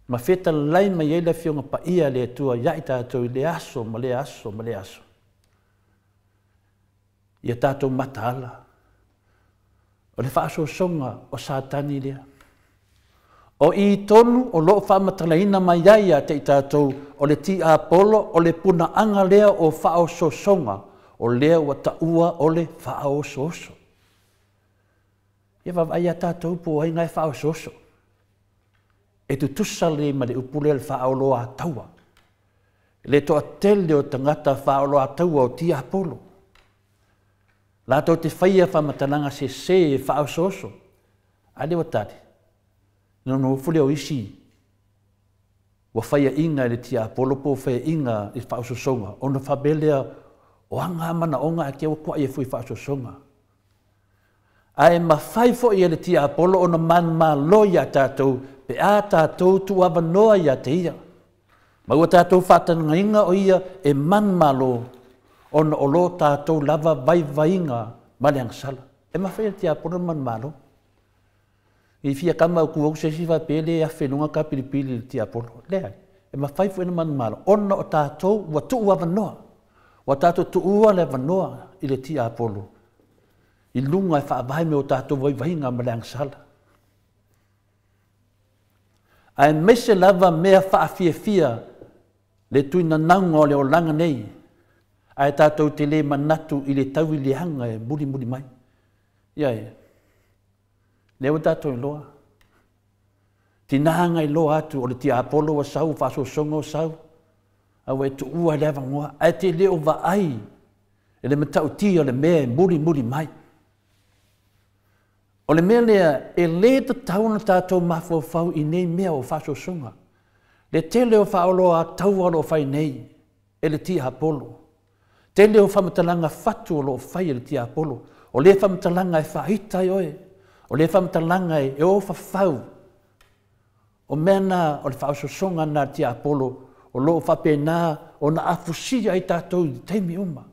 ma wheta lai mai ei le fionga pa ia le tua, ia i tātou i le aso, ma le aso. Ia tātou mataala. O le whaasosonga o sātani lea. O i tonu o loo whaamatalaina mai ia te i tātou, o le ti Apollo, o le puna anga lea o whaasosonga, o lea ua taua o le whaososo. Ia wawai a tātou po ai ngai whaososo. E tu tusa le ma le upule le whaolo a taua. Le toa tele o tangata whaolo a taua o ti Apollo. La tau te whaia whamatananga se e whaososo. Ale wa tari. Nono ufule o isi. Wa whaia inga le ti Apollo po whaia inga i whaososonga. Ono whabelea o anga mana onga a kia wakua i fui whaasosonga. Ai ma whai fo i le ti Apollo o na man loia tātou, pe a tātou tu awa noa ia te ia. Maua tātou whatananga inga o ia e man lo, o na o lo tātou lava vai inga maleang sala. E ma whai le ti Apollo man lo. I fia kama o kuau se siwa pele a whenunga ka pilipili le ti Apollo. Lea, e ma whai fo i na man lo. O na o tātou wa tu awa noa. Wa tātou tu ua le wanoa i le ti Apollo. I lunga e whaavai me o tātou vai ngā maleang sala. Ai mese lava mea whaafia le tuina naunga o le o langa nei. Ai tātou te le manatu i le tau i le hanga e muri mai. Ia leo tātou i loa. Tinahanga i loa atu o le ti Apollo wa sau, whaasosonga o sau. Au e tu ua lewa ngoa, ai te leo wa ai, e le matau ti o le mea muri mai. O le mea lea, e le ta tauna tātou mawhau i nei mea o whasosonga. Le te leo whaolo a tau alo whai nei, e le ti Apollo. Te leo whamatalanga whatu o lo whai e le ti Apollo. O le whamatalanga e whaita i oe. O le whamatalanga e o whawhau. O mea na, o le whasosonga na ti Apollo, o loo whapena o na afusia i tātou i teimi uma.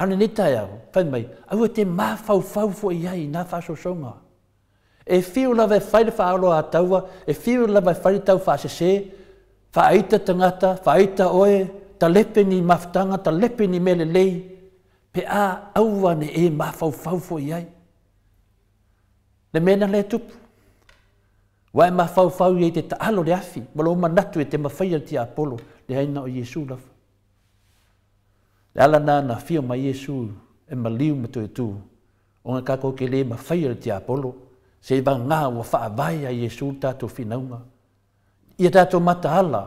Ane ne tai au, whai mai, au e te mawhau fo i ai nā whasosonga. E whiu lawa e whaile whaolo a taua, e whiu lawa e whaile tau whasese, whaita tangata, whaita oe, ta lepe ni mawhtanga, ta lepe ni mele lei, pe a aua ne e mawhau fo i ai. Le mena le tupu. Wai ma fau i te taalo le afi, malo manatu e te mawhaia ti Apollo, le haina o Iesu lafa. Le ala nā na fia ma Iesu e maliu ma tu e tu, o ngā kako ke le mawhai le te apolo, se iwa ngā ua whaavai a Yesu tātou whinaunga. Ia tātou matahala,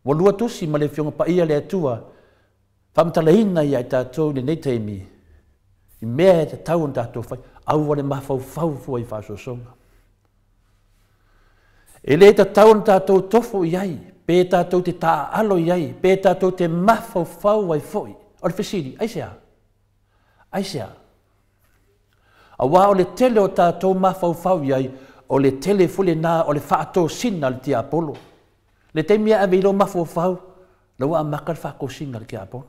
wa lua tusi ma le fionga pa ia le atua, whamtalaina ia i tātou le nei teimi, i mea e te tau an tātou whai, au wale mawhau fua i whasosonga. E le ta tau an tātou tofo iai, pe tātou te tā alo iai, pe tātou te mawhau ai foi, o le whesiri, aisea, aisea. A wā o le tele o tātou mawhau iai, o le tele fule nā o le whaatou sina le te Apolo. Le te mea ave ilo mawhau, le wā makar whako singa le ke Apolo.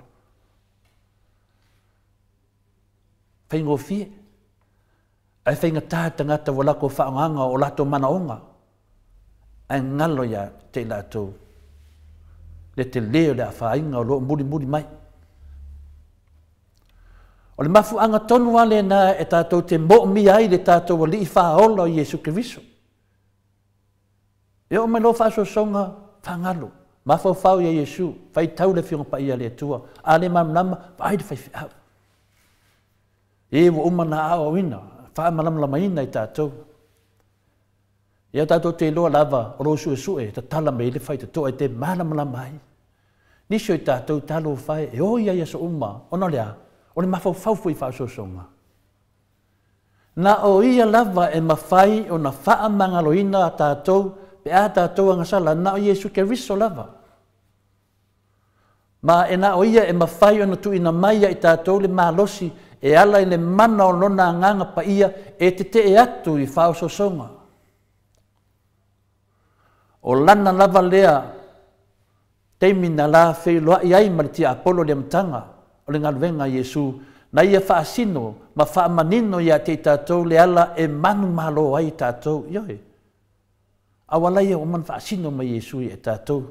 Whaingo fie, ai whainga tātangata wa lako whaanganga o lato manaonga, ai ngalo ia te latou, le te leo le a whainga o lo muri mai. O le mafuanga tonu ale na e tātou te mo'mi ai le tātou o li i whaola o Yesu Keriso. E o mai lo whaasosonga whangalo, mawhau ia Yesu, whai tau le whionga pa ia le atua, a le mamlama, whai de whai whiau. E wa umana ao ina, wha malamlama ina i tātou. E o tātou te loa lava o rosu e sue, ta tala me le whai te toa i te malamlama ai. Nisio i tātou talo whai, e o ia so uma, ono lea, o le mawhau fui whaasosonga. Na o ia lava e mawhai o na wha mangaloina a tātou, pe a tātou angasala, na o Yesu Keriso lava. Ma e na o ia e mawhai o na tu ina maia i tātou le malosi, e ala i le mana o lona nganga pa ia, e te e atu i whaasosonga. O lana lava lea, teimina la whailoa i ai ma le tia Apolo le amtanga, o le ngaluenga Yesu, na ia whaasino, ma whaamanino ia te tātou le ala e manu malo ai tātou, ioe. Awala ia o man whaasino ma Yesu i e tātou.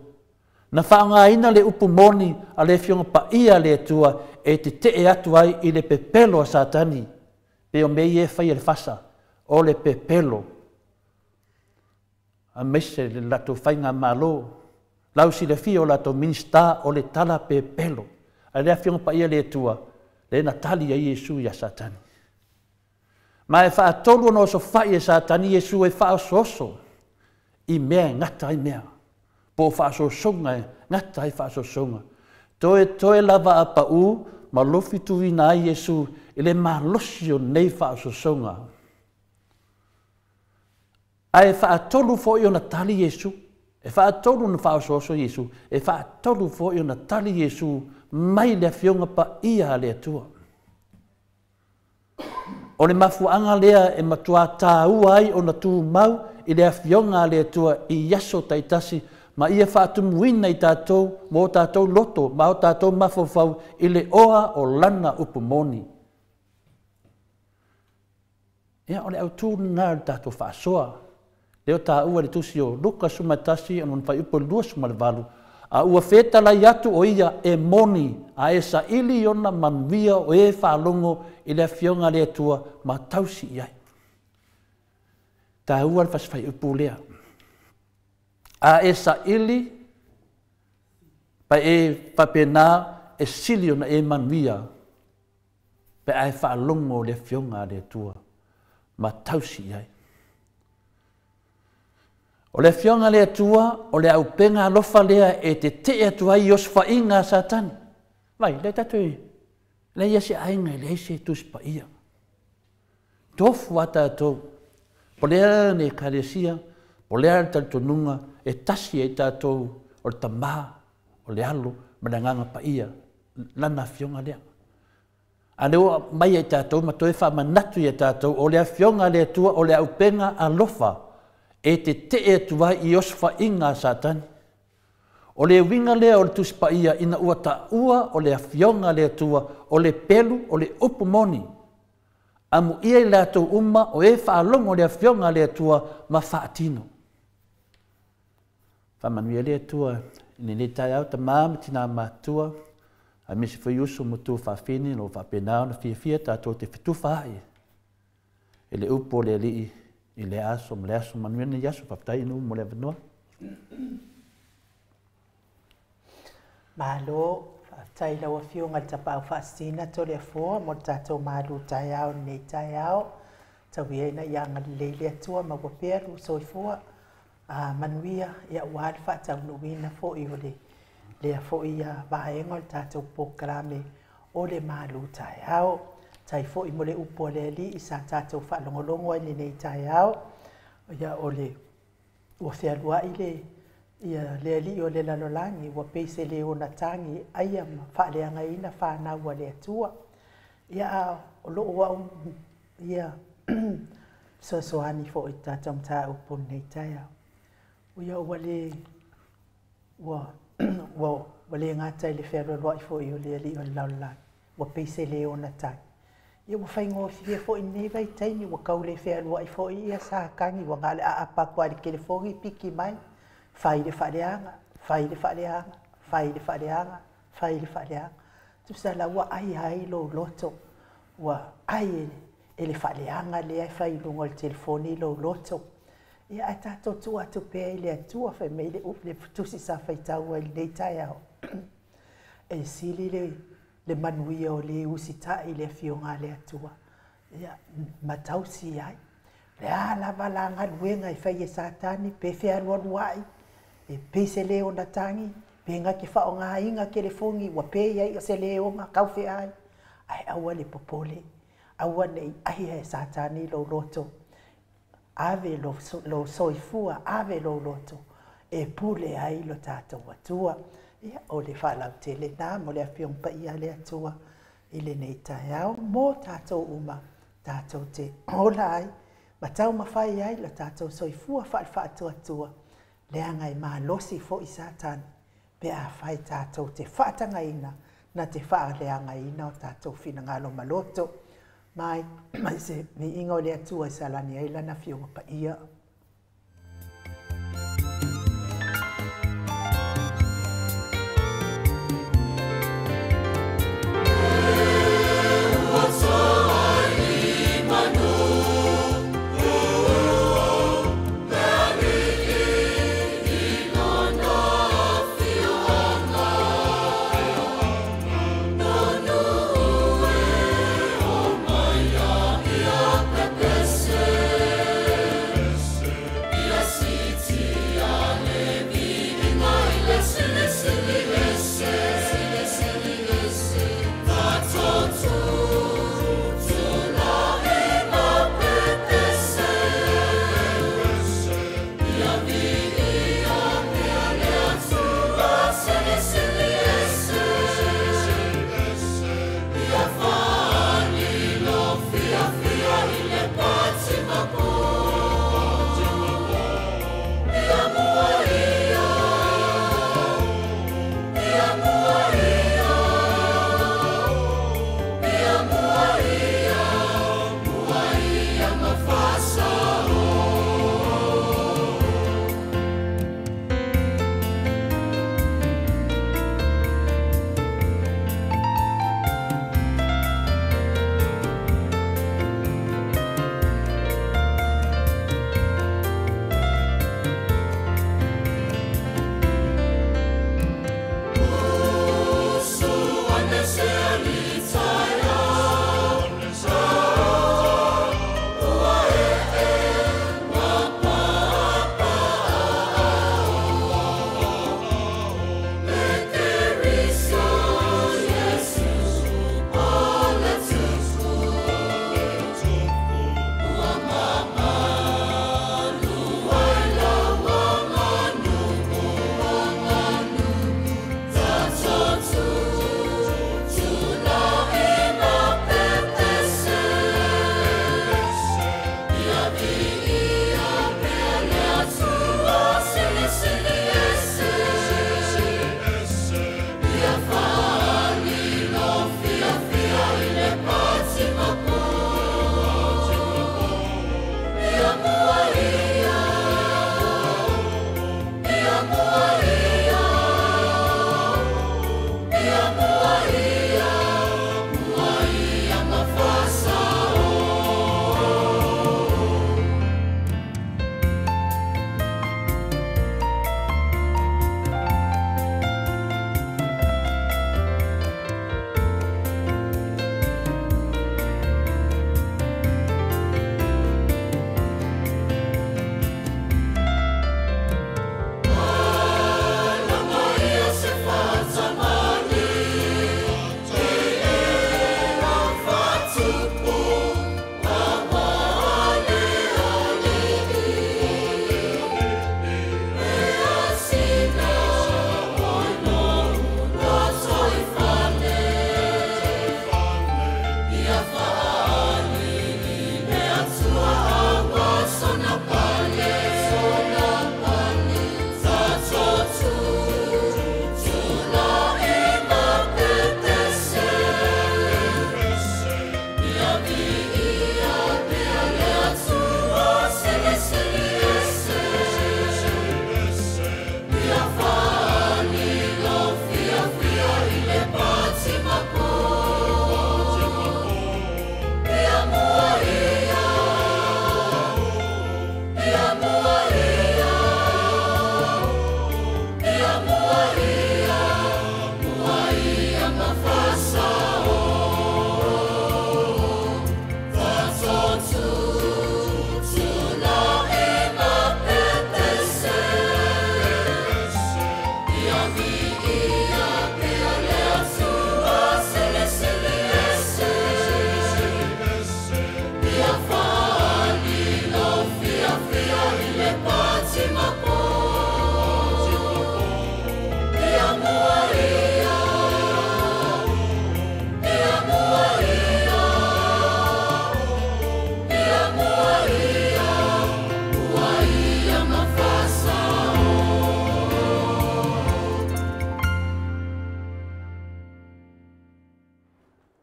Na whaangaina le upu moni a le fionga pa ia le tua e te e atu ai i le pepelo a Satani. Pe o mei e whai le whasa o le pepelo. A mese le lato whainga malo. Lau si le fio lato minsta o le tala pepelo. A le fionga pa ia le tua le na tali a Yesu i a Satani. Ma e wha tolu no so whai e Satani Yesu e wha soso. I mea ngata i mea. Po whaasosonga e, ngata i whaasosonga. Toe lava a pau, ma lofi tuina ai Yesu, i le malosio nei whaasosonga. Ai whaatolu fo i o na tali Yesu, e whaatolu na whaasoso Yesu, e whaatolu fo i o na tali Yesu, mai le fionga pa ia le atua. O le mafuanga lea e matua tāua ai o na tū mau, i le fionga le atua i yaso taitasi, ma ia whaatumuina i tātou, mō tātou loto, ma o tātou mawhawhau, i le oa o lana upumoni. Ia o le au tūna ngā tātou whaasoa, leo tā ua le tusi o luka sumatasi, anon whai upo lua sumalewalu, a ua whetala i atu o ia e moni, a e sa ili ona manvia o e whaalongo i le fionga le atua, ma tausi iai. Tā ua le whai upo lea. A e sa ili, pa e whapena e sili ona e manvia, pa e whaalongo le fionga le tua, ma tausi iai. O le fionga le tua, o le au penga alofa lea e te atua i os whainga Satani. Vai, le tatui, le ia se ainga le se tuspa ia. Tofu ata atou, po lea ne karesia, o lea taltonunga e tasi e tātou o le tamā, o le alo, mananganga pa ia, lana fionga lea. A leo mai e tātou, ma toe wha manatu e tātou, o lea fionga lea tua, o lea upenga alofa, e te atua i osfa inga Satani. O le winga lea o le tuspa ia, ina ua ta ua, o lea fionga lea tua, o le pelu, o le upumoni. Amu ia i lātou uma, o e whaalongo lea fionga lea tua, ma whaatino. Whamanuia lea tua, ni le tai au ta māma tina mātua, a misi whaiusu mutu whawhini, no whapenao na whiawhia tātou te whitu whaai. E le upo le lii, i le aso, ma le aso manuia ni aso, whaptai inu mo le avanua. Malo, tai laua fiunga te pau whaasina tole fua mo tatou malu tai au nei tai au. Tau ina ianga leile atua ma wapea lu soifua. Manuia ia wale whaatau nuina fo i ole. Lea fo i vaenga o tatou pokarame o le malu tai au. Tai fo i mole upo le li i sa tatou whaalongolongo i nei tai au. Ia ole ua whialua i le ia le li o le lalolangi ua peise le o na tangi aia whaaleanga ina whanau wa le atua. Ia o loo wau ia soani fo i tatou mta upo nei tai au. Ia ua le wale ngata i le whialua loa i fo i o le li o le lalolangi ua peise le o na tangi. Ia ua whaingo fia fo i nei vai taini ua kau le whialua i fo i ia sa kangi ua ngale a apakua le kelefongi piki mai. Fai le whareanga, fai le whareanga, fai le whareanga, fai le whareanga. Tusa la ua ai lo loto, ua ai e le whareanga le ai fai lungo le telefoni lo loto. Ia ai tato tua tu pea i le atua fai mei le up le tusi sa fai taua i nei tai au. E sili le manuia o le usita i le fionga le atua. Ia matausi ai. Le ala valanga luenga i fai e satani pe fea lualuai. E peise leo na tangi, pe nga ki whao ngā inga ke le fongi, wa pe iai o se leo ngā kauwhi ai. Ai aua le popole, aua nei ai e satani lo loto. Ave lo soifua, ave lo loto. E pule ai lo tātou atua. Ia o le whalau te le nā, mo le awhiong pa ia le atua. I le nei tai au, mō tātou uma, tātou te ola ai. Ma tau mawhai ai, lo tātou soifua whaatua atua. Lea ngai maa losi fo i satan, pe a whai tātou te whaatanga ina, na te wha lea ngai ina o tātou whina ngalo maloto. Mai se mi ingo lea tua i salani eila na fionga pa ia.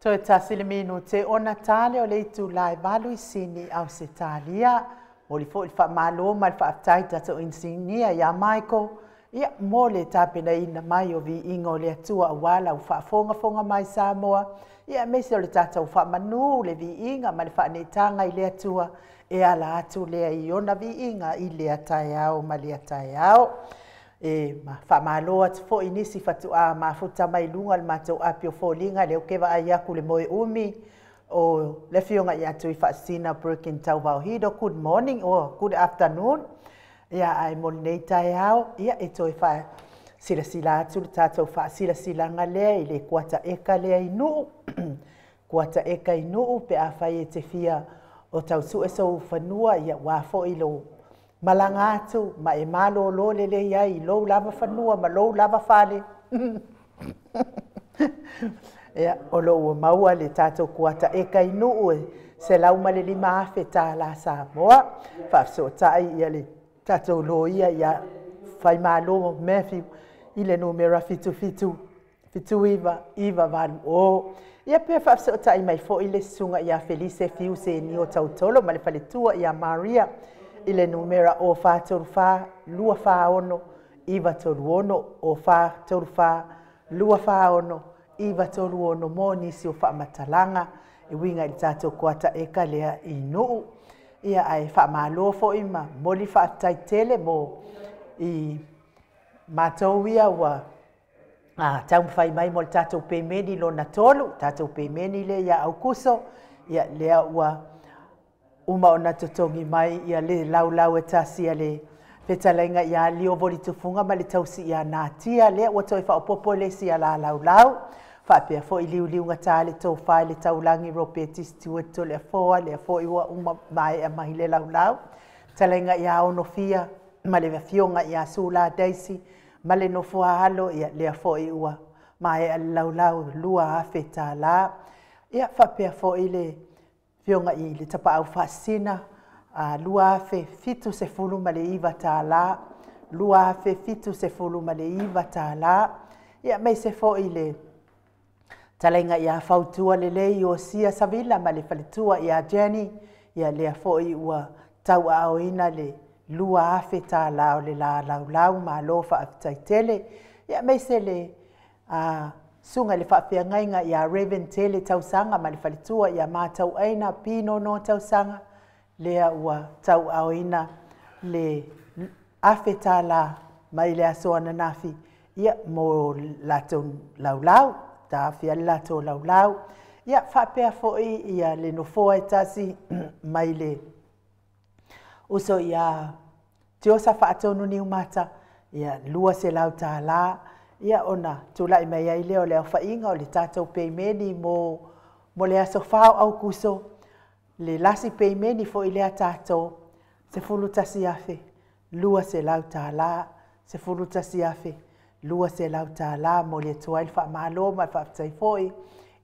Toi tasile minu te o Natale o le itu lai valu isini au se talia. Mo li fo il fa malo ma il fa aftai tato insignia ya Michael. Ia mo le tapena ina mai o vi ingo le atua wala u fa fonga mai Samoa. Ia mesi o le tata u fa manu le vi inga ma le fa netanga i le atua. E ala atu lea i ona vi inga i le atai au ma le atai au. E ma fa malo atu fo inisi fatu a ma futa mai lunga le matou apio fo linga le ukeva ai aku le moe umi. O le fionga i atu i fa sina Birkin tau vau hido. Good morning or good afternoon. Ia ai moli nei tai au. Ia e toi fa sila atu le tatou fa sila lea i le kuata eka lea i nuu. Kuata eka i nuu pe a fai e te fia o tau su e so fanua ia wafo i lo malanga atu ma e malo lo le ia i lo lava fanua ma lo lava fale. Ia o lo maua le tatou kuata eka i nuu se lau ma le lima afe tā la Samoa. Whafso tai ia le tatou lo ia fai malo mefi i le numera fitu iwa valu o. Ia pe whafso tai mai fo i le sunga ia Felice fiu se ni o tautolo ma le faletua ia Maria i le numera o wha toru wha lua wha ono iwa toru ono o wha toru wha lua wha ono iwa toru ono mo nisi o wha matalanga i winga i tatou kuata eka lea i nuu. Ia ai wha malo fo i ma moli wha taitele mo i mātou ia wa tau mwhai mai mo le tatou pēmeni lo na tolu, tatou pēmeni le ia au kuso, ia lea ua uma o na totongi mai, ia le lau e tasi ia le petalainga ia lio voli tufunga ma le tausi ia nātia, lea ua toi whaopopo le si ala lau, whapea fo i liu ngata le tau whai le taulangi ropeti stuato le fo i ua uma mai a mahi le lau, talainga ia ono fia, ma le fionga ia sula daisi, ma le no fua halo ia lea fo i ua mai a lau lua afe tā la. Ia whapea fo i le fionga i le tapa au whasina, lua afe fitu se fulu ma le iwa tā la, lua afe fitu se fulu ma le iwa tā la. Ia mei se fo i le talenga ia fautua le lei o sia savila ma le falitua ia Jenny, ia lea fo i ua tau ao ina le lua afe tā la o le la lau ma lofa aftaitele. Ia mei se le sunga le whawhiangainga ia Raven Tele tausanga ma le whalitua ia mātau aina pino no tausanga. Lea ua tau ao ina le afe tā la mai le asoa na nafi. Ia mo lato lau, ta fia lato lau. Ia whapea foi ia le nofoa e tasi mai le uso ia tiosa whaatonu ni umata, ia lua se lau tā la, ia ona tula i mai ai leo leo whainga o le tātou peimeni mo le aso whao au kuso, le lasi peimeni fo i lea tātou, se fulu tasi afe, lua se lau tā la, se fulu tasi afe, lua se lau tā la, mo le tuail wha malo mai whaftai foi,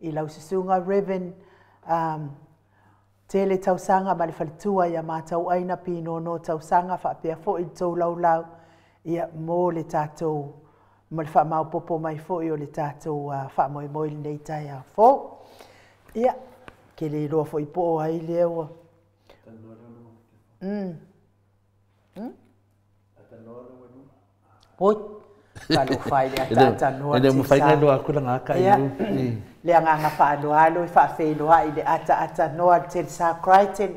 i lau susunga Reven, tele tausanga ma le falitua ia mātau aina pino no tausanga whapea fo i tau lau, ia mo le tātou, mo le wha mau popo mai fo i o le tātou wha moi nei tai a fo. Ia, ke le roa fo i po ai leo. Oi, kalo whai le atata noa tisa. Ele mo whai ngai loa kula ngaka i ru. Le nganga whaaloalo i whaafeiloa i le ata noa te sa Crichton.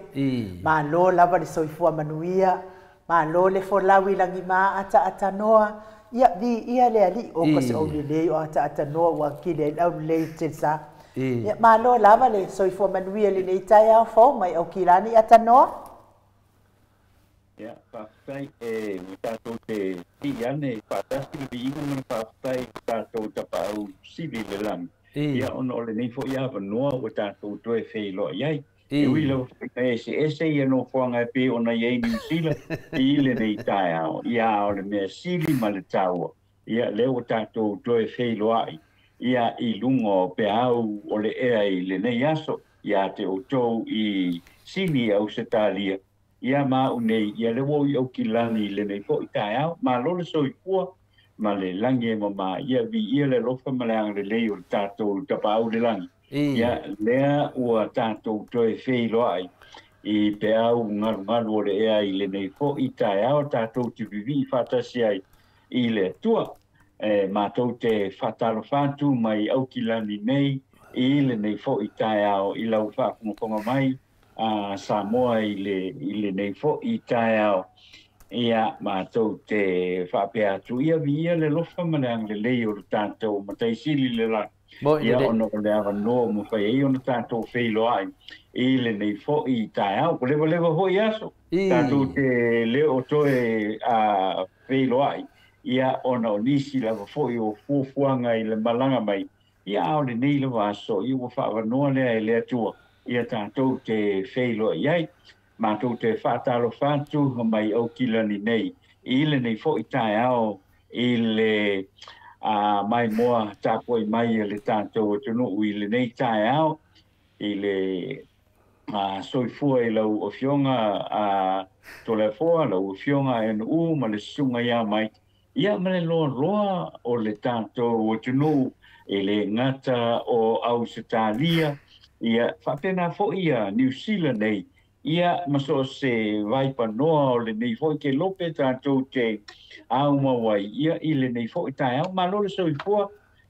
Ma lo lava le soifua manuia, ma lo le folawi langi ma ata noa. Ia vi ia le ali o kasi o le lei o ata noa wa ki le au le te sa. Ia ma lo lava le soifua manuia le nei tai au fo mai au ki lani ata noa. Ia, whaftai e tātou te tiane, whatasti le vi inga mana whaftai tātou tapau sivi le langi. Ia ona o le nei fo ia wanoa o tātou toe whei loa iai. E ui lau ese ia no whanga e pe ona iei New Zealand i le nei tai ao. Ia o le mea sili ma le taua. Ia leo o tātou toe whei loa i. Ia i lunga o pe au o le ea i le nei aso. Ia te o tau i sili au se tālia. Ia ma o nei, ia le wo i au ki lani le nei fo i tai ao. Ma lo le soi kua. Ma le langi e mama ia vi ia le lofa ma le ang le lei o le tātou tapa au le langi. Ia lea ua tātou toi whei loai I pe au ngaru o le ea I le nei fo I tae au tātou te vivi I whatasi ai I le tua. Mātou te whataro whātu mai au ki lani nei I le nei fo I tae au I lau whakunga mai Samoa I le nei fo I tae au. Ia mātou te whapea atu ia via le lofa manang le lei o le tātou matai sili le la. Ia ono o le awa no mo whai ei ono tātou wheilo ai. I le nei fo I tae au, ko lewa hoi aso. Tātou te leo toe wheilo ai. Ia ono o nisi lawa fo I o fuafuanga I le malanga mai. Ia ao le nei lawa aso, I o whawa noa lea I lea tua. Ia tātou te wheilo ai. Mātou te whātalo whātu mai au kilani nei. I le nei fo I tae au, I le mai moa tāpoi mai le tātou tunu I le nei tae au, I le soifua I lau o fionga tole foa, lau o fionga NU, ma le sunga ia mai. Ia ma le loa o le tātou o tunu, I le ngata o au Setalia, ia whapena fo ia New Zealand nei. Ia maso se vai panoa o le nei foi ke lope tātou te au mawai. Ia I le nei foi tae au malo le soifua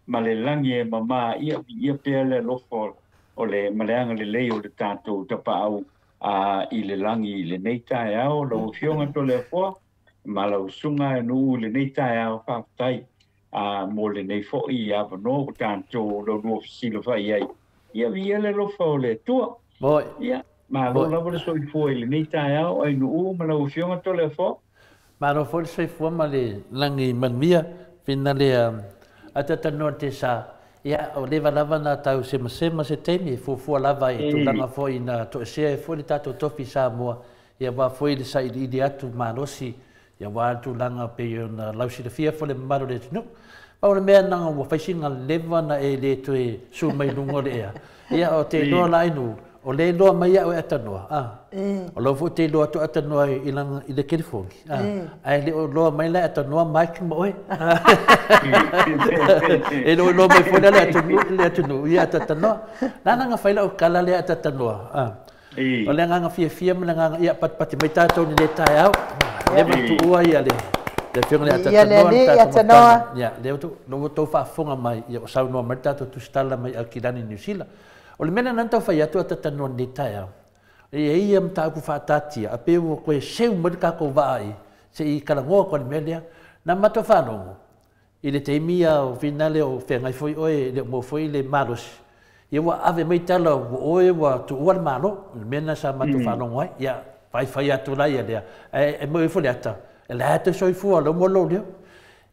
ma le langi e mama ia pea le lofo o le maleanga le lei o le tātou tapa au I le langi I le nei tae au lau fionga to le fua ma lau sunga e nuu le nei tae au whaftai mo le nei foi I avano o tātou lau nuo fisilo whai ai. Ia via le lofo o le tua. Ia. Ma lo la vole soi foi le nei tae au ai no ma lo fionga to le fo. Ma lo foi soi fo ma le langi manvia fina le atata no te sa ia o le lava na tau se se temi fu lava I tu langa foi na to se foi tato tofi sa mo ia va foi le sa I atu ma rosi ia va tu langa pe na lausi de fia fo le maro le no. O le mea nanga wa faisinga leva na e le to e su mai lungo le ea. Ia o te no la inu o le loa mai au e atanoa. O lo fu te loa tu atanoa I le telefoni. Ai le o loa mai le atanoa mai ki mo e. E loa mai fu le atanoa I atanoa. Nana nga whaila o kala le atanoa. O le nganga fia ma le nganga ia pati mai tātou ni le tae au. Le matu ua ia le. Le whiunga le atanoa. Ia le o tau whaafonga mai ia o sau noa mai tātou tu stala mai al Kirani New Zealand. O le mena nantau whai atu atatanua ni tae au. E ia mta aku whaatatia, a peo koe seu mani kako vaai, se I karangoa kwa ni melea, na mato whanongo. I le teimia o finale o whengai foi oe, le mo foi le marosi. Ia wa ave mai tala o oe wa tu ua le maro, le mena sa mato whanongo ai, ia whai atu lai lea, e mo e fole ata, e le hata soifua lo mo lo leo.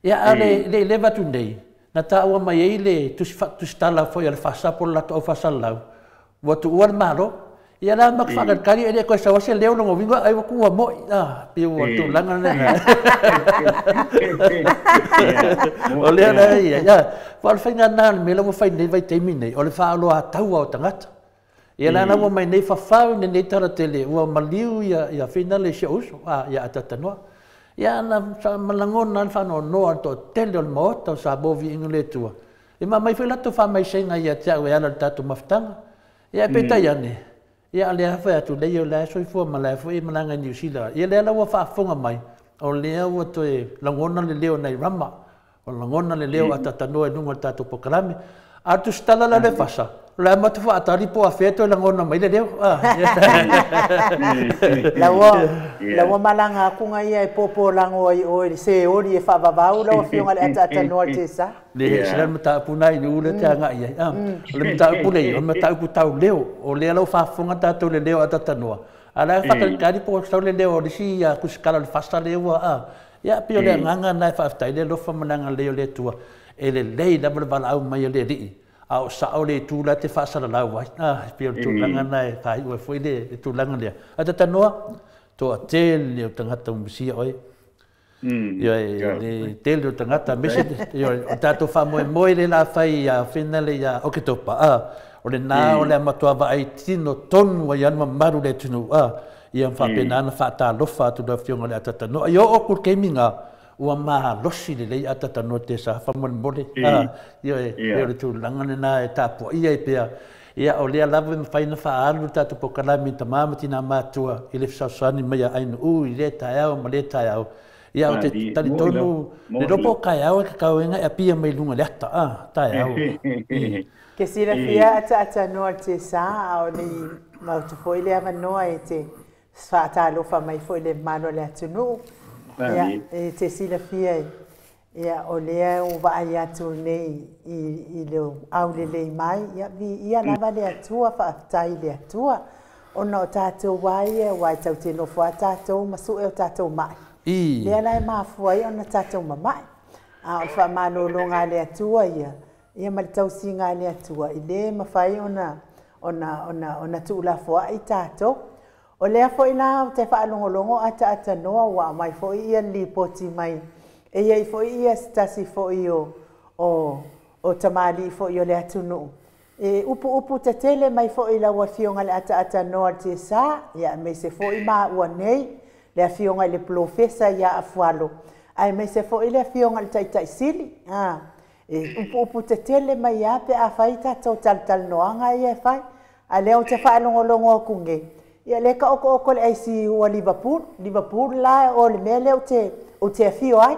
Ia a le leva tu nei, na taua mai ei le tusi tala foi ale whasapo lato au whasalau. Wa tu ua le maro, ia la mak whakakari e koe sa wase leo longo wingoa ai waku ua moi. Pio wa tu langa nena. O lea na ia. Wal whainga nāna me la wawhai nei vai teimi nei, o le whaaloa taua o tangata. Ia la na wa mai nei whawhau nei tara tele, ua maliu ia whina le sia uso, ia atatanua. Ia na malangona whanau noa to tele o le maota o sa bovi ingo le tua. E ma mai whilato wha mai senga ia te au e ala tatu maftanga. Ia petai ane. Ia le hawhai atu leo le soifua ma le fui malanga New Zealand. Ia le ala wa whaafonga mai. O lea ua to e langona le leo nei rama. O langona le leo atatanoa e nunga tatu pokalame. Atu stala la le fasa. La matu whaatari po a wheto e langona mai le leo. Lawa malanga kunga ia e popo lango ai oe se ori e whaavavau lawa whiunga le atatanoa te sa. Le sila mata puna I ule te anga ia. Le mata puna I, o mata upu tau leo. O lea lau whaafonga tātou le leo atatanoa. Ala whakari po tau le leo o risi ia kusikala le fasta leo a. Ia pio le nganga nai whaaftai le lofa mananga leo le tua. E le lei la mele wala au mai le rii. Au sao le tūla te whaasara lau wai. Pio tūlanga nai whai ua fwoi le tūlanga lea. Atatanoa, toa tele o tangata umisia oi. Le tele o tangata mese. O tātou whamoe le la whai a whenale ia oketopa. O le nā o le amatua wa ai tino tonu wa ianma maru le tunu. Ia mwhapenana whaata lofa atu la whionga le atatanoa. Ia o kur keiminga ua mahalosi lelei atatanoa te sa famolemole ia le tulaga lenā e tapuaʻia ai pea ia o lea lava me faina faaalu tatou pokalami tamā ma tinā matua i le fesaosoani mai ainuʻu i lē taeao ma lē taeao ia o te talitonu le lopo kaeao e kakauega e apia mai luga le ata taeao ke silafia ata-atanoa te sa o le mautu foi le avanoa e te faatalofa mai foi le malo le atunuu ia e te silafia ia o lea ua vaai atu nei i le aulelei mai ia lava le atua faafetai le atua ona o tatou ai ua e tautenofo a tatou ma suʻe o tatou maʻi lea la e mafua ai ona tatou mamaʻi a o le faamalōloga a le atua ia ma le tausiga a le atua i lē mafai ona tuulafoaʻi tatou o lea foʻi la o te faalogologo ata-atanoa ua mai foʻi ia lipoti mai e iai foʻi ia stasi foʻi o tamāliʻi foʻi o le atunuu e upu tetele mai foʻi laua fioga le ata-atanoa le tiesā ia mai se foʻi maua nei le afioga i le polofesa ia afualo ae mai se foʻi le afioga le taʻitaʻisili e upu tetele mai ia pe afai tatou talitalinoaga ia e fai a lea o te faalogologo akuge ia le ka oko le aisi ua Liverpool la o le mea le o te afio ai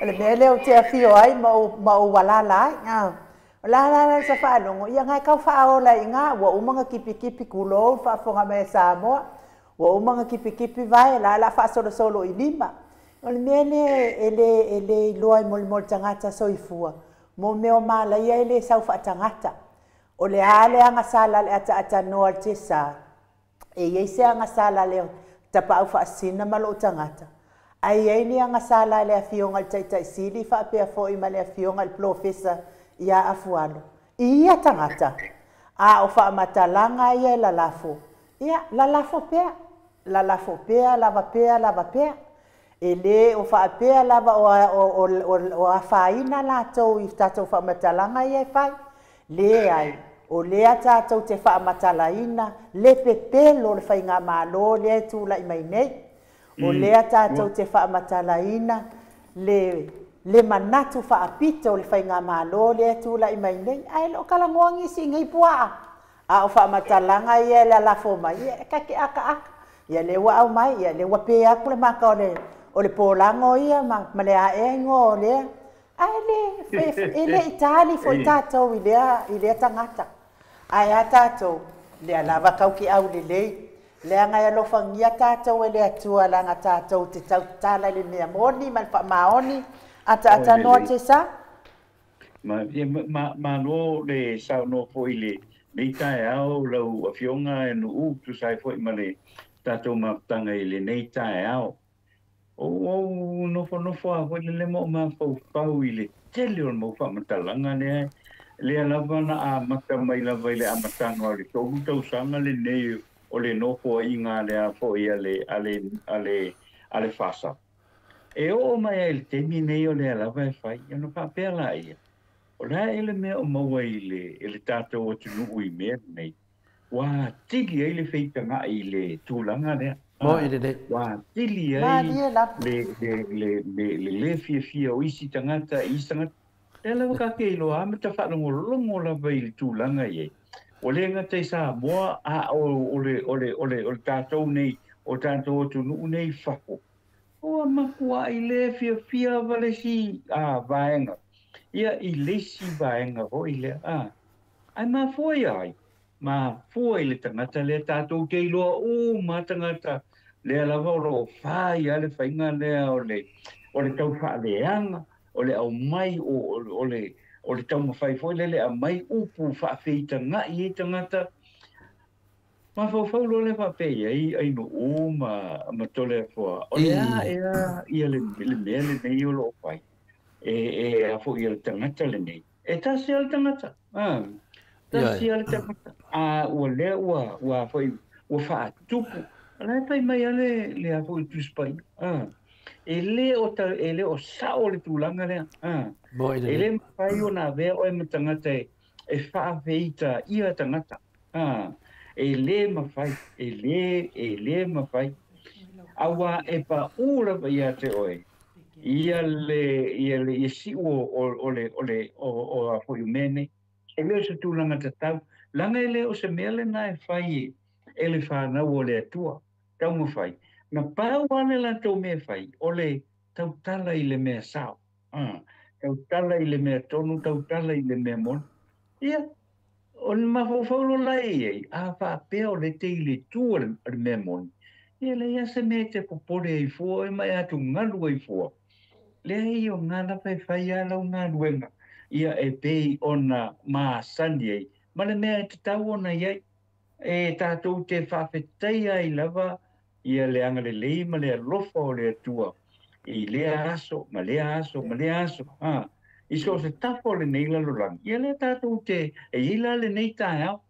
le mea le o te afio ai ma o walala ai la sa faalogo ia gai kau faaolaʻiga ua umaga kipikipi kulou faafoga mai Samoa ua umaga kipikipi vae la faasolosolo i lima o le mea le le iloa i molemole tagata soifua mo mea o malaia e lē saufaatagata o le a le agasala le ata-atanoa le tesā e iai se agasala le tapaʻu faasina ma loo tagata ai ai le agasala le afioga le taʻitaʻisili faapea foʻi ma le afioga le polofesa ia afualo ia tagata a o faamatalaga ia e lalafo ia lalafo pea lava pea e lē o faapea lava o afāina latou i tatou faamatalaga ia e fai lē ai o lea tatou te faamatalaina le pepelo le faiga mālō lea e tulaʻi mai nei o lea tatou te faamatalaina le manatu faapita o le faiga mālō lea e tulaʻi mai nei ae loo kalagoagi isiigai puaʻa a o faamatalaga ia le alafo mai ia e kakeakaaka ia le ua au mai ia le ua pe aku le maka o le polago ia ma le aʻeaigo o lea ae le itali foʻi tatou i lea tagata ae a tatou lea lava kaukiʻau lelei lea gai alofagia tatou e le atua laga tatou te tautatala i le mea moni ma le faamaoni ata-atanoa te sa malo le saunoa foʻi le taeao lau afioga e nuu tusai foʻi ma le tatou maputaga i lenei taeao o nofo a foʻi le mo mafaufau i le tele o le mau faamatalaga lea lea lava na amata mai lava i le amataga o le tou tausaga lenei o le nofoaʻiga lea foʻi a le fasa e o mai ai le temi nei o lea lava e fai ona faapea laia o lea e le mea o maua i le tatou atunuu i mea nei ua tili ai le feitagaʻi i le tulaga lea ua tili ai le fiafia o isi tagata le lava kakei loa ma tafaʻalogologo lava i le tulaga iai o le gata i Samoa a o le tatou nei o tatou atunuu nei fafo ua makuaʻi le fiafia valesi vaega ia i leisi vaega hoʻi lea ae mafua ia ai mafua i le tagata lea tatou te iloa ma tagata lea lava o loo fā ia le faiga lea o le taufaaleaga o le aumai o le taumawhai foi lele a mai upu whaafeitagaʻi e tagata mafaufau lo le faapei ai no ma tole afoa o le a ia le mea lenei o loo fai e a foʻi ia le tagata lenei e tasi a le tagata tasi a le tagata ua lea ua foʻi ua faatupu alae pai mai a le a foʻi tusipai e le o sa'o le tulaga lea e le mafai ona avea oe ma tagata e fa'aveita ia tagata e lē mafai awa e pa ura pa ia te oe. Ia le si o a foi mene. E leo se tūlanga te tau. Langa e leo se mele na e whai e le whanau o le atua. Tau mo whai. Na pau ane la tau me whai. O le tau tala i le mea sao. Tau tala i le mea tonu, tau tala i le mea mon. Ia. O le mawhawhaulo lai e. A whapea o le te i le tua le mea mon. Ia le ia se me te popore i fua. E mai atu ngalu i fua. Le i o ngana pai whai alau ngā ruenga. Ia e pei ona maa sandi ei. Ma le mea te tau ona iai. E tātou te whawhetai ai lava. Ia le anga le lei ma le alofa o le atua. I lea aso, ma lea aso, ma lea aso. I so se tafo le nei lalolang. Ia le tātou te e ila le nei tae au.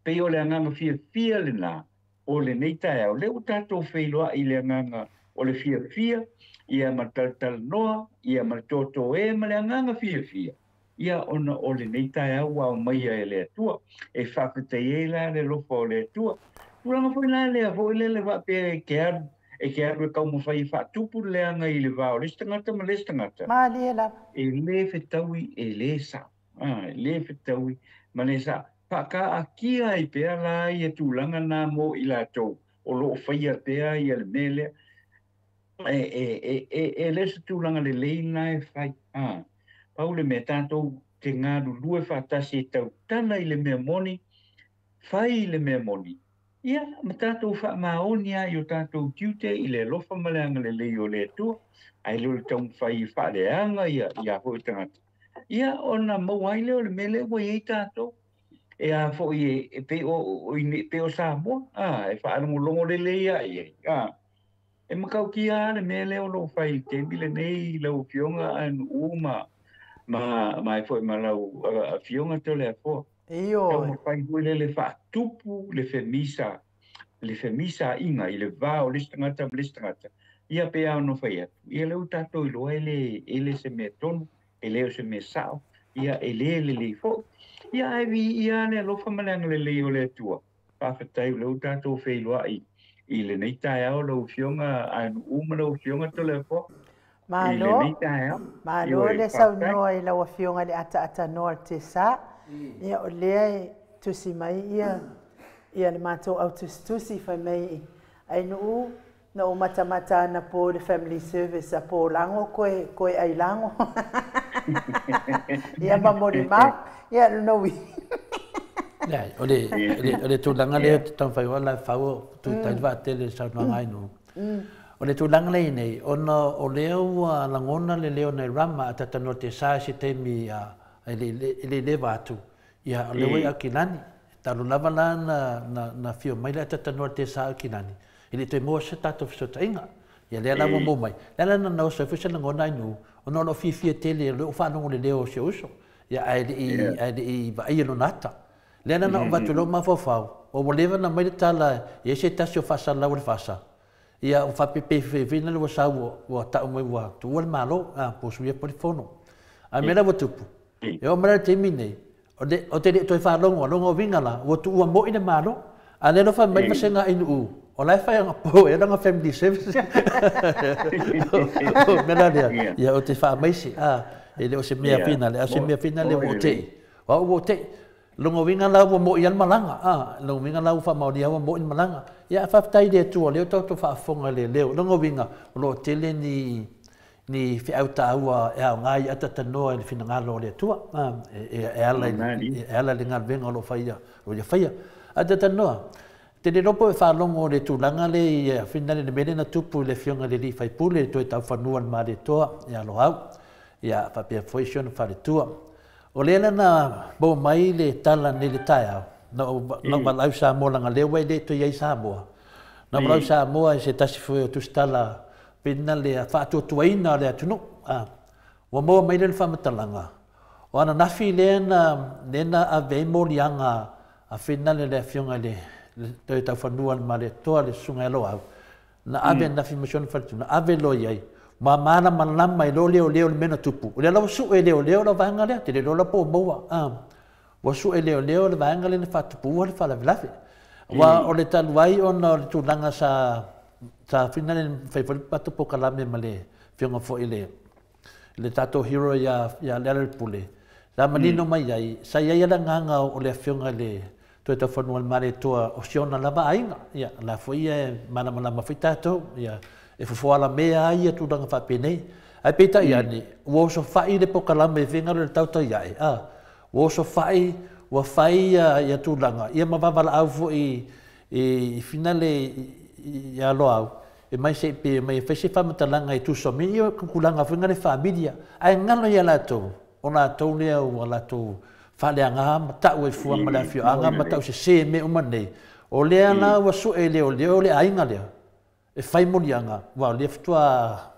Pei o le anganga fia le nā. O le nei tae au. Le o tātou whailoa i le anganga o le fia. Ia ma tal noa. Ia ma toto e ma le anganga fia. Ia ona o le nei tae au au maia e le atua. E whakatei e la le lofa o le atua. Uranga fwoi la le a fwoi le wapea e ke aru e kau mawhai whatupu le anga i le vao. Lestangata ma lestangata. Ma le la. E le whetaui e le sa. Le whetaui ma le sa. Whaka a kia i pea la i a tūlanga nā mo i la tau. O lo whaia pea i ale mele. E le sa tūlanga le leina e whai. Paule me tātou te ngāru lue whātasi e tau tana i le mea moni, whai i le mea moni. Ia, ma tātou wha maonia i o tātou tiute i le lofa maleanga le lei o le atua, ai leo le tau whai i whaaleanga i a hoi tangata. Ia, ona mauai leo le mele wai ei tātou, e a fwoi e pe o Samoa, e whaarango longo le lei ai. E makau ki a le mele o lo whai te bile nei lau fionga an uma, ma e foi malau a fionga te le fo. Io. Tau fai hui le fa tupu le femisa inga i le vao listangata. Ia pe au no fai atu. Ia leu tato i loa ele se me tonu, ele se me sao. Ia ele fo. Ia e vi ia le lofa malanga le o le tua. Pawhatai leu tato fei loa i le neitai au lau fionga an uma lau fionga te le fo. Malo le sau noa i lau fionga le ata noa te sa. Ia o lea tusi mai ia le mātou au tusi whai mai ai nuu na o mata na po le family service a po lango koe ai lango. Ia mamori mau, ia no wi. Ia, o le tūlanga lea tau whai wala whau tu taiwa tele sau ngai nu. O le tūlanga lei nei, o leo langona le leo nei rama a tatano te sa si teimi le lewa atu. Ia o lewe a kinani. Talo lava la na fio mai le tatano te sa a kinani. Ili te mua se tato fisota inga. Ia lea la mo mai. Lea la na usa fisa langona inu. O no fifia tele leo whanongo le leo se uso. Ia aile i vai no nata. Lea na o vatulo mawhawhau. O lewa na mai le tala e se tasi o fasa lau le fasa. Ia o whapepe whina le wasau o tau mai wa tuwa le malo po suia polifono. A mera wa tupu. E o mera te minei. O te toi whalongo, longo wingala, o tu ua mo ina malo. A lero wha mai masenga inu u. O lai whai anga po, e ranga family service. Mera lea. Ia o te wha maisi. E leo se mea whina, leo se mea whina leo o te. O te. Longo wingala ua mo i al malanga. Longo wingala ua maonia ua mo i malanga. Ia whaftai lea tua, leo tau tu whaafonga leo. Longo winga, lo tele ni whiauta aua e au ngai atatanoa i le whinangalo le tua. E ala le ngā venga lo whaia. O le whaia. Atatanoa. Te le ropo e whalongo le tūlanga le i whinare le mele na tupu le fionga le li whaipule le toi tau whanuan ma le toa. Ia lo hau. Ia whapea whaisiona whare tua. O le na bo mai le tala ne le tae au. Na walau sa moa langa lewa i le toi ai sa moa. Na walau sa moa i se tasi fwe o tustala pena le whātua tuaina le atunu. Wa moa mai le whamatalanga. O ana nafi le na a veimo lianga a whenale le fionga le toi tau whanuan ma le toa le sunga elo au. Na ave nafi masiona whalitu, na ave lo iai. Ma mana malama i lo leo le mena tupu. O le lau su e leo la vanga lea, te le lo la po moa. Wa su e leo le vanga le whatupu ua le whalavilafi. Wa o le taluai o na le tūlanga sa sa finale fai patu po kalame male fionga fo ile le tato hero ya le pule la manino mai ai sa ia la nganga o le fionga le to to fo mare to o siona la ainga ya la fo ia mana mafitato ya e fo ala mea ia tu danga fa pene ai peta ia ni wo so fai le po kalame venga le tauta ia wo so fai wa fai ya tu danga ia mavala au fo i finale ya lo au e mai se pe mai fese fa matalanga e tu so mi io kulanga funga le familia ai ngalo ya la to ona to le o la to fa le anga mata o fu ma la fio anga mata o se me o mane o le ana wa su e le o le ai ngale e fai mo lianga wa le ftua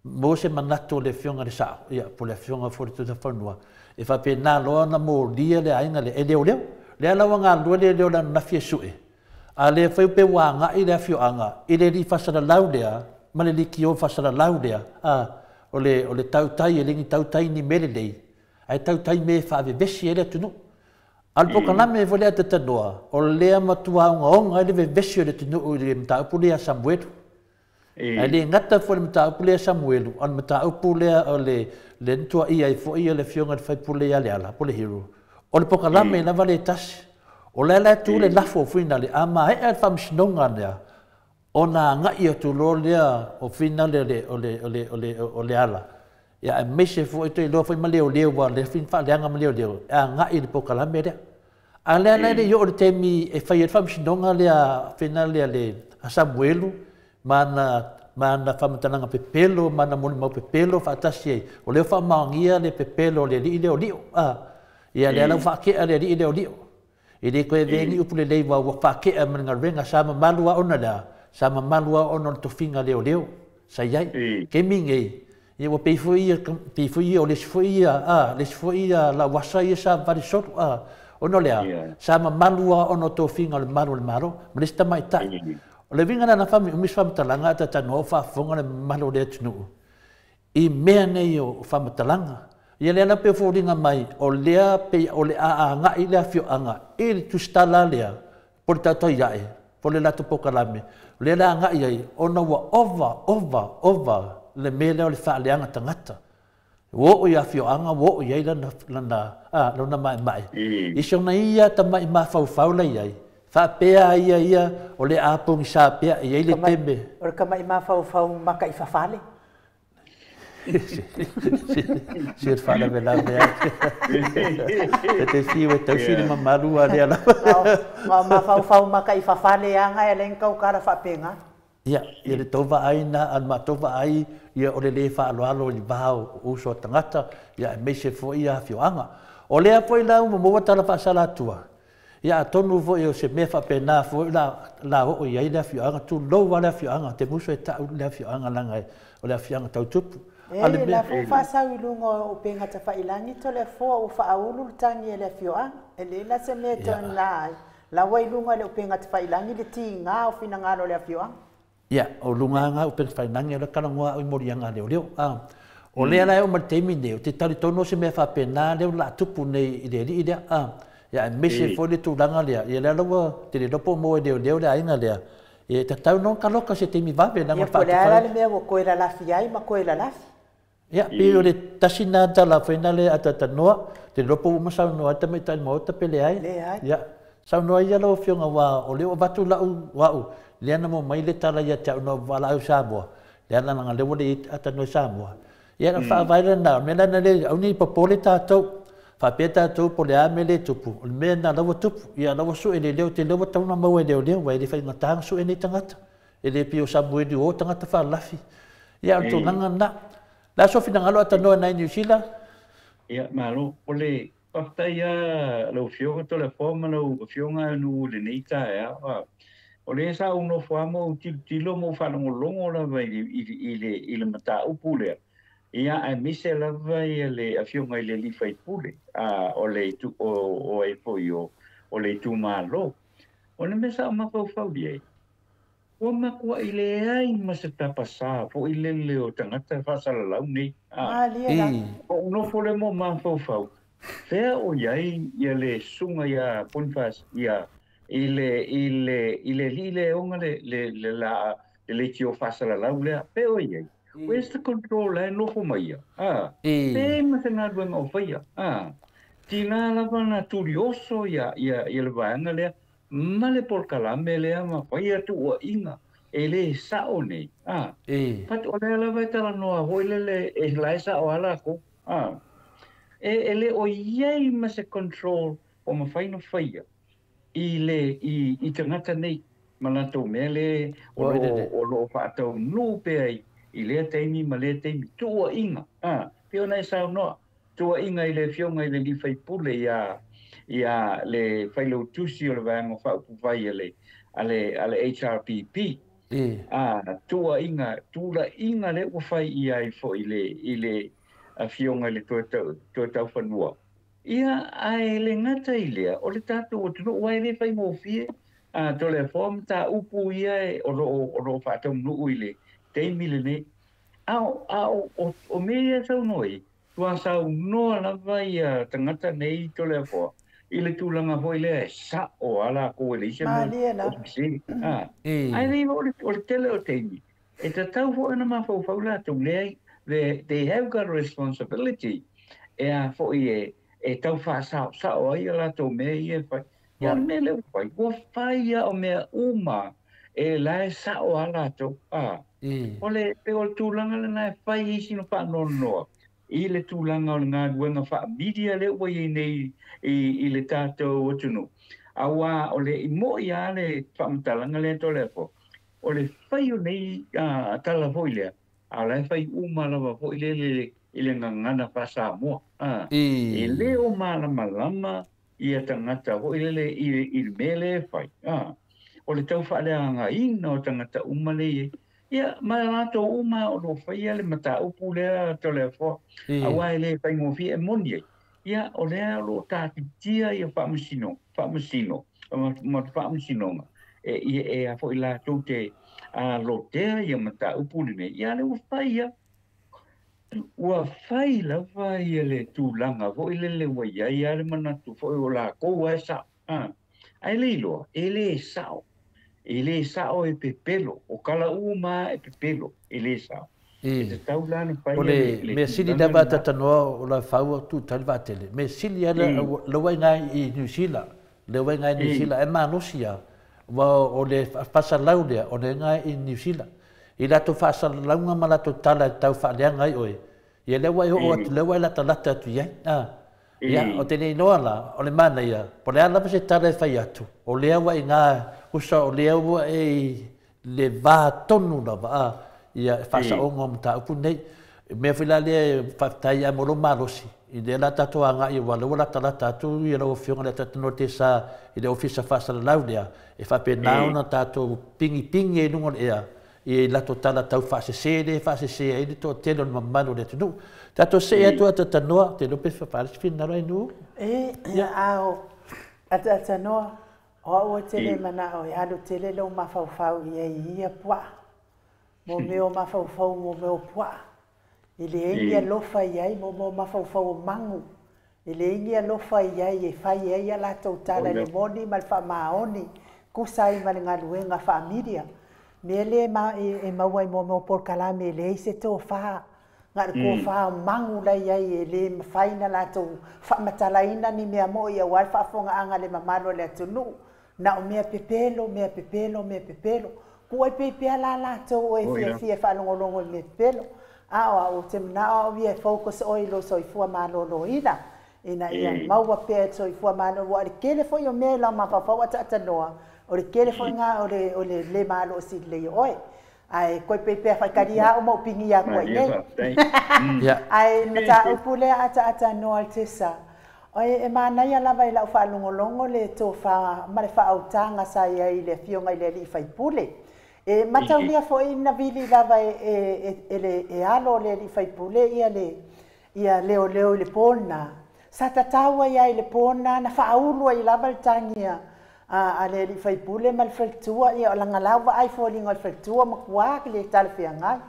mo se manato le fionga de sa ya po le fionga fo tu da fanua e fa pe na lo na mo dia le ai ngale e le o le ala wanga lo le la na fie su e ale fai pe wanga i le fio anga i le li fasara laudea ma le liki o fasara laudea o le tautai e lingi tautai ni mele lei ai tautai me fa ave vesi ele tunu al po kana me vole ata tanoa o le matua onga le vesi ele tunu o le mta pule Samuel ai le ngata fo le mta pule Samuel on mta pule o le ntua i ai fo i le fionga fai pule ale ala pule hero o le po kana me na vale tas o le tu le lafo finale ama e fam snonga ya ona nga ia tu lo le o finale o le ala ya me se fo ito lo foi male o le wa le fin fa le nga male o le nga i po kala me a le yo o temi e fai fam snonga le finale le Samuelu mana fam tananga pepelo mana mo mo pepelo fa tasi o le fa mangia le pepelo le o ya le ala fa ke le o i le koe vengi upu le lei wa whakea manga renga sama malua ona la sama malua ona to finga leo sa iai ke mingi i wa peifu ia o le sifu ia la wasa ia sa vari sotu ona lea sama malua ona to finga le maro ma le sta mai tai o le vinga na fami umis famitalanga ta tano whaafonga le malo le tunu i mea nei o famitalanga ia le ana pe foringa mai o lea pe o le nga i le fio anga i tu stala lea por tato iae por le lato pokalame le la nga i ona wa over le mele o le fa le anga tangata wo o ia fio anga wo o ia lana mai i sona ia ta mai ma fau la ia fa pea ia o le apong sa pea ia le tembe o ka mai ma fau maka i fafale se fala vela vea te fiu te fiu ma malu ale ala ma fau maka i fafale anga e len kau kara fa penga ia le tova aina al ma tova ai ia o le fa alo i bao o so tangata ia me se fo ia fio anga o le foi la mo tala fa sala tua ia tonu fo o se me fa pena fo la o ia le fio anga tu lo wala fio anga te muso e ta le fio anga langa o le fio anga tau tupu ale la fo fa sa wilungo o penga ta fa ilangi to le fo o fa aulu tangi le fio anga ele la se me to la wailunga le penga ta fa ilangi le tinga o fina ngalo le fio anga ia o lunga nga o penga fa ilangi le kala ngoa o morianga le o le ala o martemi ne te tali tono se me fa pena le la tupu nei ile ia me se fo le tu langa le ia le lo te le dopo mo le ainga le e te tau non kaloka se te mi vape na fa le ala le me ko la la fiai ma ko la la ia pero le tasina tala finale atata noa te lopo mo sa noa te mai tai mo te pele ai ia sa noa ia lo fionga wa o le watu la wa le ana mo mai le tala ia te no wala u Samoa le ana nga le wole ata no Samoa ia na fa vai na me na le uni popole tato fa peta tu po le amele tupu o me na lo tupu ia lo su ele le te lo tau na mo ele le wa ele fa ngata su ele tangata ele pio Samoa di o tangata fa lafi ia to nanga na la so fina ngalo atano na New Zealand ia malo ole paftaia lo fio to le forma lo fio nga nu le neita ya ole sa uno famo tilo mo fa no longo la vai ile mata upule ia a mise la vai le fio nga ile li fai pule ole tu o e poio ole tu malo ole me sa ma fa bien o ma kua ile ai ma se tapasa fo ile leo tangata fa sala lau nei o no fo le mo ma fo fe o yai ia le sunga ia ponfas ia ile onga le le tio fasala lau le pe o ye where's the control le no fo mai pe ma se na duenga o faia tina la vana turioso ya le vaanga le male por kalame le ma faia tu o inga ele sao nei pat o le vai tala no hoi le e lai sao ala ko ele o ye ma se control o ma fai no faia i tangata nei malato mele o lo fato no pe i le teimi ma le teimi tua inga pio nei sao no tua inga i le fionga i le li fai pule ia le fai lo tusi o le vanga fa vai ale HRPP tua inga le o fai ia i fo i le fionga le tua fanua ia ai le ngata i lea o le tatu o tunu wai le fai mo fie to le form ta upu ia o ro fato nu ile teimi le ne o me sa noi tua sa no la vai tangata nei to le fo ile tulanga foi le sa o ala ko le se mo si ai le o tele o teimi e ta tau fo na ma fo la to le they have got a responsibility for e tau fa sa o ia la to me e fa ya me le fai o fai o me uma e la sa o ala to ole pe o tulanga le na fai i sino fa no i le tulanga o nga duenga fa media le o i nei i le tato o tunu awa ole i mo ia le fa mtalanga le to le fo ole fai o nei tala foile ala fai uma la fo ile ngana fa sa mo e le o malama ia tangata ho ile i mele fai o le tau fa le anga ina o tangata uma le ia malato uma o lo fai le mata upu le to le fo awa le fai mo fi e monie ia o le lo ta tia ia fa masino ma fa masino e a fo ila to te lo te ia mata upu le ia le fai ia ua fai la vai le tulanga vo ile wa ia le manatu fo o la ko wa sa ai le lo ele sao e pepelo o kala uma e pepelo ele sao e tau la ni fai le me sili da ba tatano o la fau tu tal va tele me sili ala lo wa ngai i New Zealand le wa ngai New Zealand e manosia wa o le pasa laudia o le ngai i New Zealand i la to fa sa launga mala to tala tau fa le ngai oi ia le wai o le wai la talata tu ia ia o te nei noa la o le mana ia po le ala se tala fai atu o le wai nga usa o le wa le va tonu na va ia fa sa o ngom ta pu nei me fila le fa tai a molo malosi i le la tato anga i wala wala talata tu ia lo fionga le tato notisa i le ofisa fa sa laudia e fa pe na tato pingi e nungol ia e la totala tau fa se e to telo mamalo le tu tato se e tu ata no te lo pe fa fin na rai nu ya ao ata no o tele mana o ya do tele lo ma fa ia pua mo me o ma fa mo me o pua ele ia lo fa ia mo ma fa mangu ele ia lo fa ia ia la totala le moni mal fa maoni kusai mal ngaluenga familia mele ma e mawai mo por kalame le se to fa ngar ko fa mangu la ia le faina la to fa matalaina ni me mo ia wal fa fonga anga le mamalo le tunu na o me pepelo ko e pepe la to e fie fa longo me pepelo o te na o vi focus o lo so fu malo lo ina ia maua pe so fu malo wa kele fo yo me la ma fa ta noa o le kele foi nga o le malo si le oi ai ko pepe fa karia o mo pingia ko nei ai mata upule ata no altesa oi e mana ia lava ila fa longo le to fa mare fa autanga sa ia ile fionga ile li fa pule e mata ulia foi na vili lava e alo le li fa pule ia leo le pona sa tatawa ia ile pona na fa aulu ia lava tangia ale li fai pule mal feltua ia langa lava ai fo linga feltua makua le tal fianga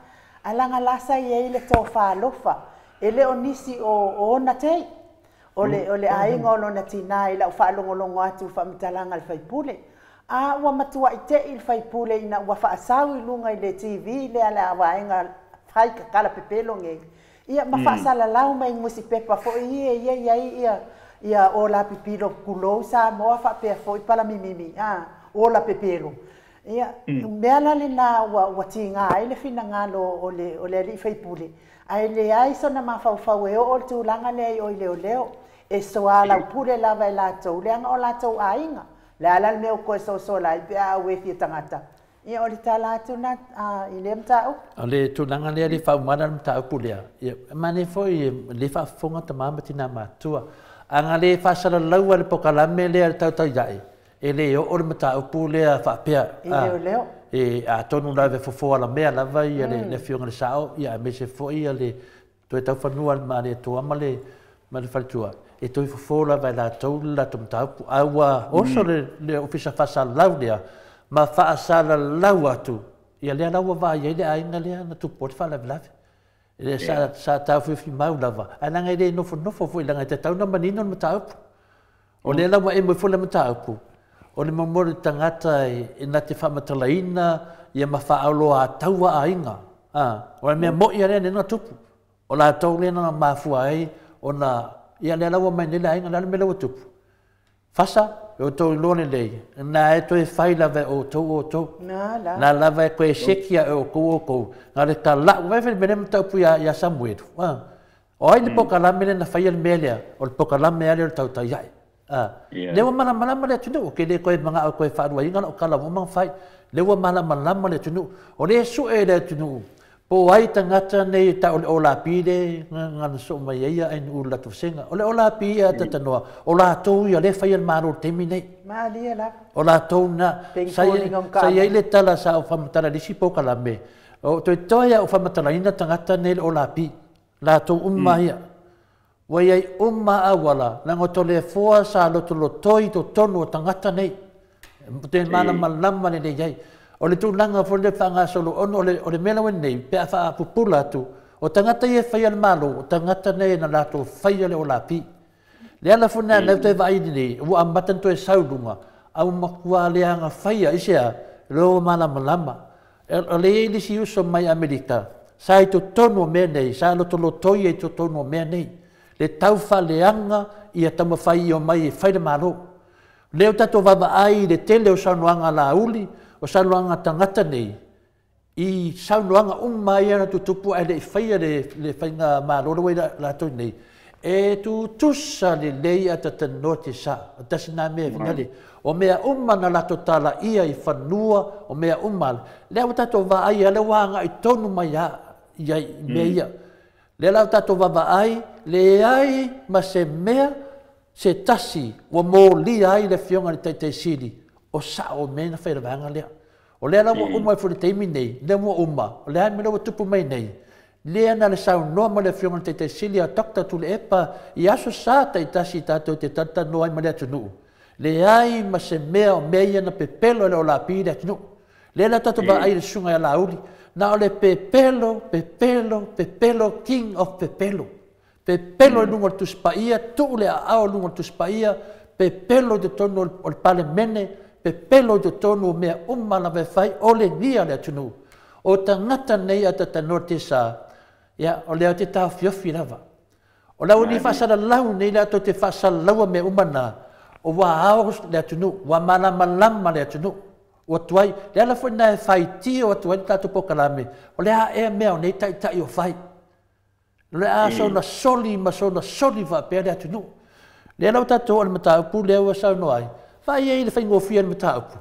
alanga lasa ia le to fa lofa ele onisi o na tei ole ai ngolo na tina ila fa longo atu fa mtalanga al fai pule A ua matua i te il fai pule ina ua whaasau I lunga I le TV le ala awaenga whai ka kala pepelo nge. Ia ma whaasala lau mai ngusi pepa fo ia o la pipilo kulo sa moa whapea fo I pala mimimi. O la pepelo. Ia mea lale na ua tinga ai le fina ngalo o le ali fai pule. Ai le ai sona ma fau e o tu langa le ai o leo. E soa la pule lava I latou. Le anga o latou ainga. Le ala me o ko so la I a we fi tangata. Ia o le tala tu na I le mtau. O le tulanga le le fa mana mtau pulea. Ia mane foi le fa fonga ta mama tina matua. Anga le fa sala laua le pokalame le tau yai. E le o le mtau pulea fa pea. Leo. E a tonu la ve fofo ala mea lava ia le fionga le sao ia me se foi ia le to tau fanua ma le to amale ma le faltua. E toi fofola vai la tau la tumtaupu aua oso le ofisa fasa laulia ma fasa la lau atu ia lea laua vai ia le ainga lea na tupoti fa lavelave le sa tau fifi mau lava ananga le nofo foi langa te tau na manino na mataupu o le laua e mo fola mataupu o le mamori tangata e na te whamatalaina ia ma whaaloa taua ainga o le mea mo ia lea na tupu o la tau lea na mafua ai o na ia le lawa mai nela ainga lana me lawa tupu. Fasa, o tau lone lei. Na e toi whai lawa o tau. Na lawa e koe sekia e o kou. Nga le ka la, wai whai mene mtaupu ia Samuedu. O ai le poka la mene na whai al melea, o le poka la mea le tau iai. Lewa malama le tunu, o ke le koe mga o koe whaarua inga o kala wamang whai. Lewa malama le tunu. O le su e le tunu. Po ai tangata nei ta o la pide ngana so mai ia ai u la tusenga o le o la pia tatanoa o la to ia le fai al maro temine ma lia la o la to na sai ile tala sa o famatala disi po kala me o to ia o famatala ina tangata nei o la pi la to ia wa ia awala la ngoto le foa sa lo to toi to tonu tangata nei te mana malama nei ia o le tūlanga fo le whanga solo ono o le mela nei pe a pupula tu o tangata ia whai al malo o tangata nei na lato whai ale o la pi le ala fo nea te vai nei ua ambatan to e saulunga au makua leanga whai a isea lo malama o le ili si uso mai Amerika sa i to tono mea nei sa lo tolo toi e to tono mea nei le tau whaleanga ia tama whai o mai e whai le malo leo tato vava ai le tele o saunuanga la uli o saunuanga tangata nei I saunuanga mai ana tutupu ai le whaia le whainga maroro wei la toi nei e tu tusa le lei ata tano te sa o tasi nā mea vingali o mea na lato tala ia I whanua o mea leo tato va ai ale wanga I tonu mai ia mea ia leo tato va ai le ai ma se mea se tasi wa mo li ai le fionga le te siri o sa o mena whaira vanga lea. O lea la wa fu le teimi nei, le wa o lea me la tupu mai nei. Lea na le sau noa ma le fionga le te siri a takta tu le epa I aso sa ta I tasi tato te tata noa I ma lea tunu. Le ai ma se mea o mea na pepelo le o la pide tunu. Lea la tato ba ai le sunga la uli. Na o le pepelo, king of pepelo. Pepelo lungo tu spaia, tu le ao lungo tu spaia, pepelo de tono o pale mene, pepelo de tono mea la fai o le nia le tunu. O tangata nei ata tanote sa, ya o le te ta fiofi lava. O la uni fasala lau nei la to te fasala lau me umana, o wa ao le tunu, wa malama le tunu. O tuai, le ala foi na fai ti o tuai ta to pokalame. O le a e mea nei tai o fai. Le a sona soli va pe le atunu. Le la tato al mataupu le wa sa no ai. Vai e le faingo fia al mataupu.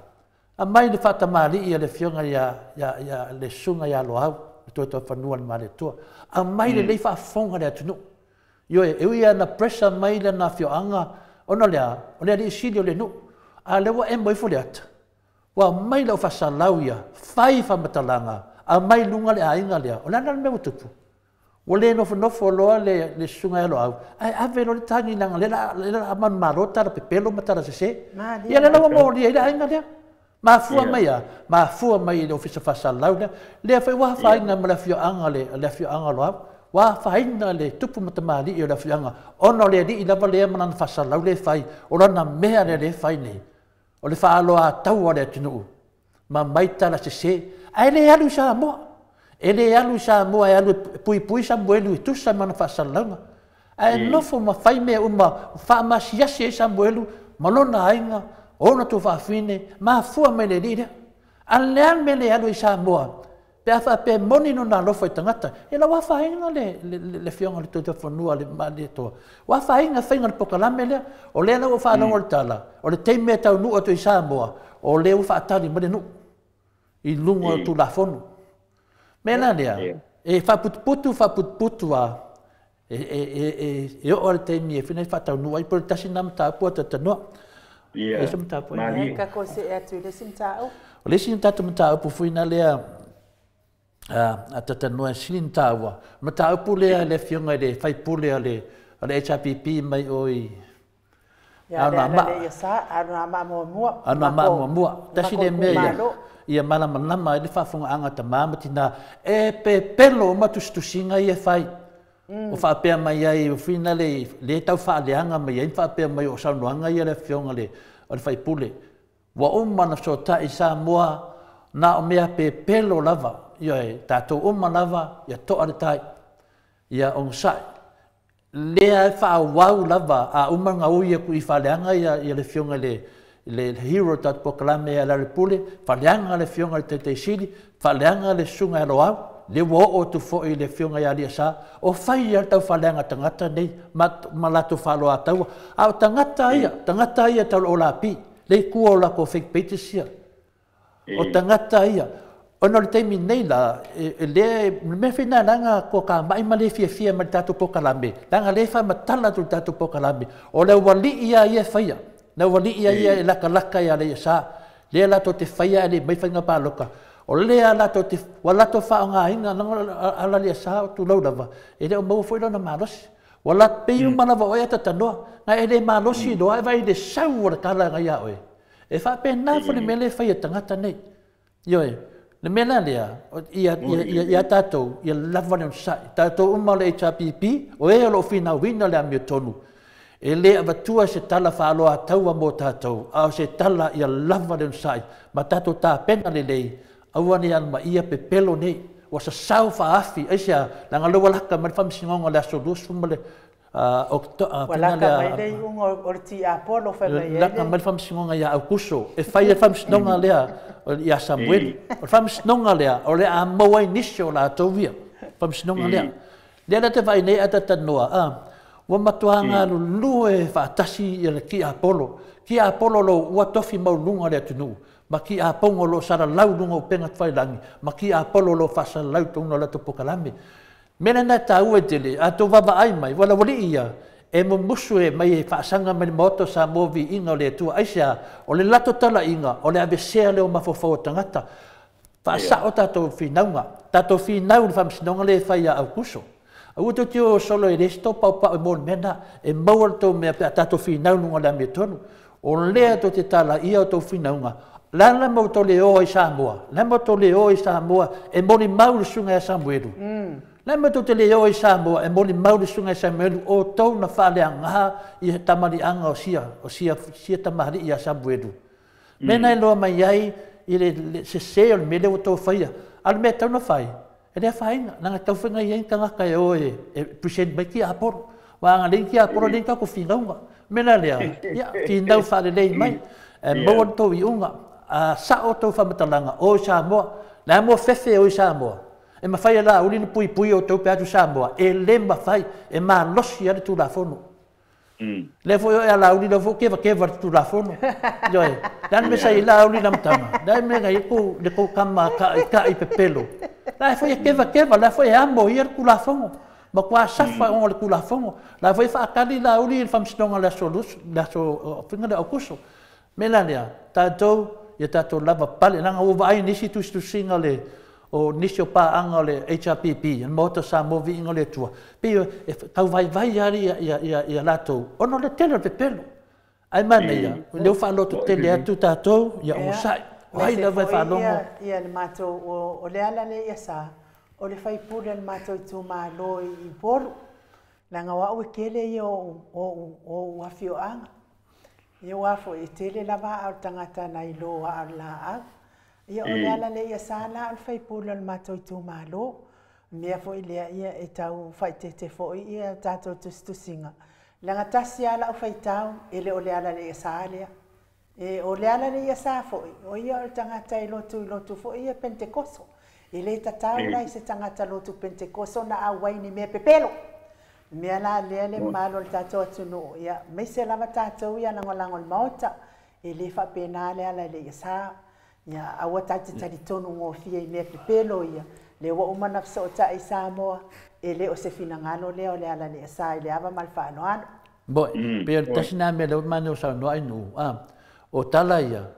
A mai le fata mali ia le fionga ya le sunga ya lo au. To fanua al mali to. A mai le fa fonga le atunu. Yo e ia na pressure mai le na fioanga. Ona le silio le nu. A le wa e moi fo le ata. Wa mai le fa salauia. Fai fa matalanga. A mai lunga le ainga le. Ona na me utupu. O le nofo loa le sunga elo au. Ai ave lo tangi nanga le la man marota le pepelo matara se. Ia le lawa mo le ainga le. Ma fua mai le ofisa fasa lauda. Le fa wa fa ina mala fio anga le fio anga lo au. Wa fa ina le tupu matamali le fio anga. Ono le di ila le manan fasa lau le fai. O na mea le fai nei. O le whaaloa tau ale atinu. Ma maitala se. Ai le alu sa moa. E le alu sa moa e alu pui Samuelu i tusa mana whaasalaunga. Ai nofo ma whai mea uma whaamasiasi e Samuelu. Malona ainga. Ona tu whaafine. Ma fua me le lira. Alean me le alu i sa moa. Pe a pe moni no na lofo i tangata. E la wa whainga le fionga le tuta whanua le mali toa. Wa whainga whainga le pokalame lea. O lea na wa whanonga le tala. O le teime tau nua tu i Samoa. O lea wa whaatari mare nu. I lunga tu la fonu. Mena lea. E whaputuputu a. E o le teime e whina i whatau nua. I pore tasi nam tāpua tatanua. E sam tāpua. Ka ko se e atu le sim tāu. O le sim tātu tāupu whina lea. A tatanua silin tāua. Ma tāupu lea le fionga le whaipule a le HRPP mai oi. Ana le ia sa, ana mua. Ana mua. Tasi le mea ia malama i le whafunga anga ta mamatina. E pe pelo matustusinga i e whai. O whapea mai ai, o whina le tau whaaleanga mai ai, whapea mai o saunuanga i le fionga le whaipule. Wa umana so ta i sa mua na o mea pe pelo lava. Ia e tātou oma lava, ia toa le tai, ia on sai. Lea e whaawau lava, a umanga uia ku i whaleanga ia le fionga le hero tātou pokalame a lare pule, whaleanga le fionga le te sili, whaleanga le sunga alo au, le wo o tu fo i le fionga ia lia sa, o whai ia tau whaleanga tangata nei, ma lato whaloa taua. Au tangata ia tau o la pi, le kua o la ko fake pages ia. O tangata ia. Ona le teimi nei la, me whina langa ko ka mai ma le fia ma tātou pokalame. Langa le wha matala tu tātou pokalame. O le wali ia ia whaia. Le wali ia e laka ia le sa. Le lato te whaia e le mai whainga pāloka. O le lato te walato wha o ngā inga ala le sa o tu laurawa. E le o mau whaila na mālosi. Wala peiu manawa oe ata tanoa. Nga e le mālosi doa e vai le sau o le kala ngai a oe. E wha pe nā whani me le whaia tangata nei. Ioe. Le mena lea, ia tātou, ia lawane on sai. Tātou uma le HRPP, o e alo whina wina le amio tonu. E le avatua se tala whaaloa taua mō tātou, au se tala ia lawane on sai. Ma tātou tā pena le lei, awane anma ia pe pelo nei. Wa sa sau whaafi, eisia, langa lewa laka mani whamsingonga le aso lus, fumale, walaka mai lei unga o le ti Apollo whamai e. Laka mani whamsingonga ia au kuso, e whai e whamsingonga lea, ia Samuel. O whamsinonga lea, o le a mawai nisio la atovia. Whamsinonga lea. Lea na te vai nei ata tanoa. Wa matuanga lue whaatasi i le ki Apollo. Ki Apollo lo ua tofi maulunga lea tunu. Ma ki Apongo lo sara laulunga o penga twailangi. Ma ki Apollo lo whasa lautuna la topokalame. Mena na ta ue tele, a to vava ai mai, wala wali ia. E mo musu e mai e whaasanga mani moto sa movi inga o le tua aisia, o le lato tala inga, o le abesea leo mafofo tangata. Whaasa o tato whinaunga, tato whinau le whamsinonga le whaia au kuso. Au to tio solo e resto pau pau e mon mena, e maua to mea tato whinau nunga le ametonu. O lea to te tala ia o to whinaunga. Lana mo to le o i Samoa, lana to le o i Samoa, e moni mauri sunga e Samuelu. Lama to te leo i Samoa e moni mauri sunga i Samuelu o tau na whaaleanga i tamari anga o sia tamari i a Samuelu. Mena e loa mai ai i le se o me leo tau whaia. Ala mea tau na whai. E rea whainga. Nanga tau whainga i engkanga kai o e present mai ki Aporo. Wanga len ki Aporo len ka ko whinaunga. Mena lea. Whinau whaale lei mai. E maua tau i unga. Sa o tau whamatalanga o i Samoa. Nā mua whewhe o i Samoa. E mawhai la uli ni pui o tau pe atu Samoa. E le mawhai, e maa losi ale tu la fono. Le fo e la uli la fo keva tu la fono. Joe, dan me sai la uli na mtama. Dai me ga iku le ko kama ka i pepelo. La fo e keva, la fo e amo i ku la fono. Ma kwa safa o le ku la fono. La fo e fa kali la uli fam stonga la solus, la so finga de akuso. Melania, tato ia tato lava pale nanga o vai nisi tu singa le o nisio pa anga le HRPP en moto sa movi inga le tua pio e tau vai ari ia lato ono le tele pe pelo ai mana ia le fa lo tu tele atu tato ia o sai vai la vai fa longo ia le mato o le ala le ia sa o le fai pule le mato i tu ma lo i poru langa wa o kele ia o afio anga Ia wafo e tele lava au tangata nai loa au la au. Ia o le ala le ia sala al fai pula al mato i tu malo. Mea fo i lea ia e tau fai te fo i ia tato tustusinga. Langa tasi ala au fai tau e le o le ala le ia salea. E o le ala le ia sa fo i. O ia o tangata i lotu fo i ia Pentekoso. E le tatau lai se tangata lotu Pentekoso na au waini mea pepelo. Mea la lea le malo le tato atunu ia. Me se lava tato ia langolango le maota. E le fa pena le ala le ia sa. Ia awa tati tari tonu ngofia i mea pepelo ia. Le wa umana fsa o ta i Samoa. E le o se finangano leo le ala le sa i le ava malwhaano ano. Boi, pia tasina me le mane o sa no ai nu. O tala ia,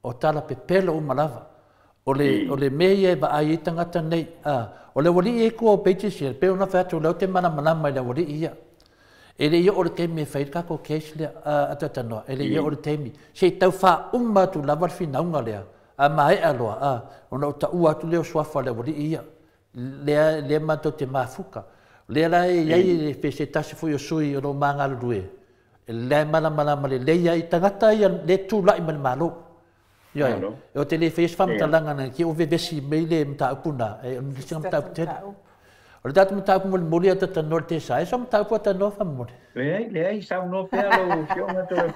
o tala pepelo umalava. O le mea ba ai tangata nei. O le wali e kua o peiti sia, pe ona whatu leo te mana manama i le wali ia. E le ia o le keimi e whairika ko keisi lea atatanoa. E le ia o le teimi. Se tau wha umatu lava finaunga lea. A mai aloa, ona o ta ua tu leo swafa le wali ia. Le mato te mafuka. Le la e iai le pese tasi fo yo sui o no manga lue. Le mana le iai tangata ia le tu lai man malo. Ia, o te le face fam talanga na ki o vevesi meile mta upuna e on le mta upuna. O le datu mta upuna moli ata ta norte sa, e so mta upuna ta no fam moli. Le ai sa no pelo si ona to le.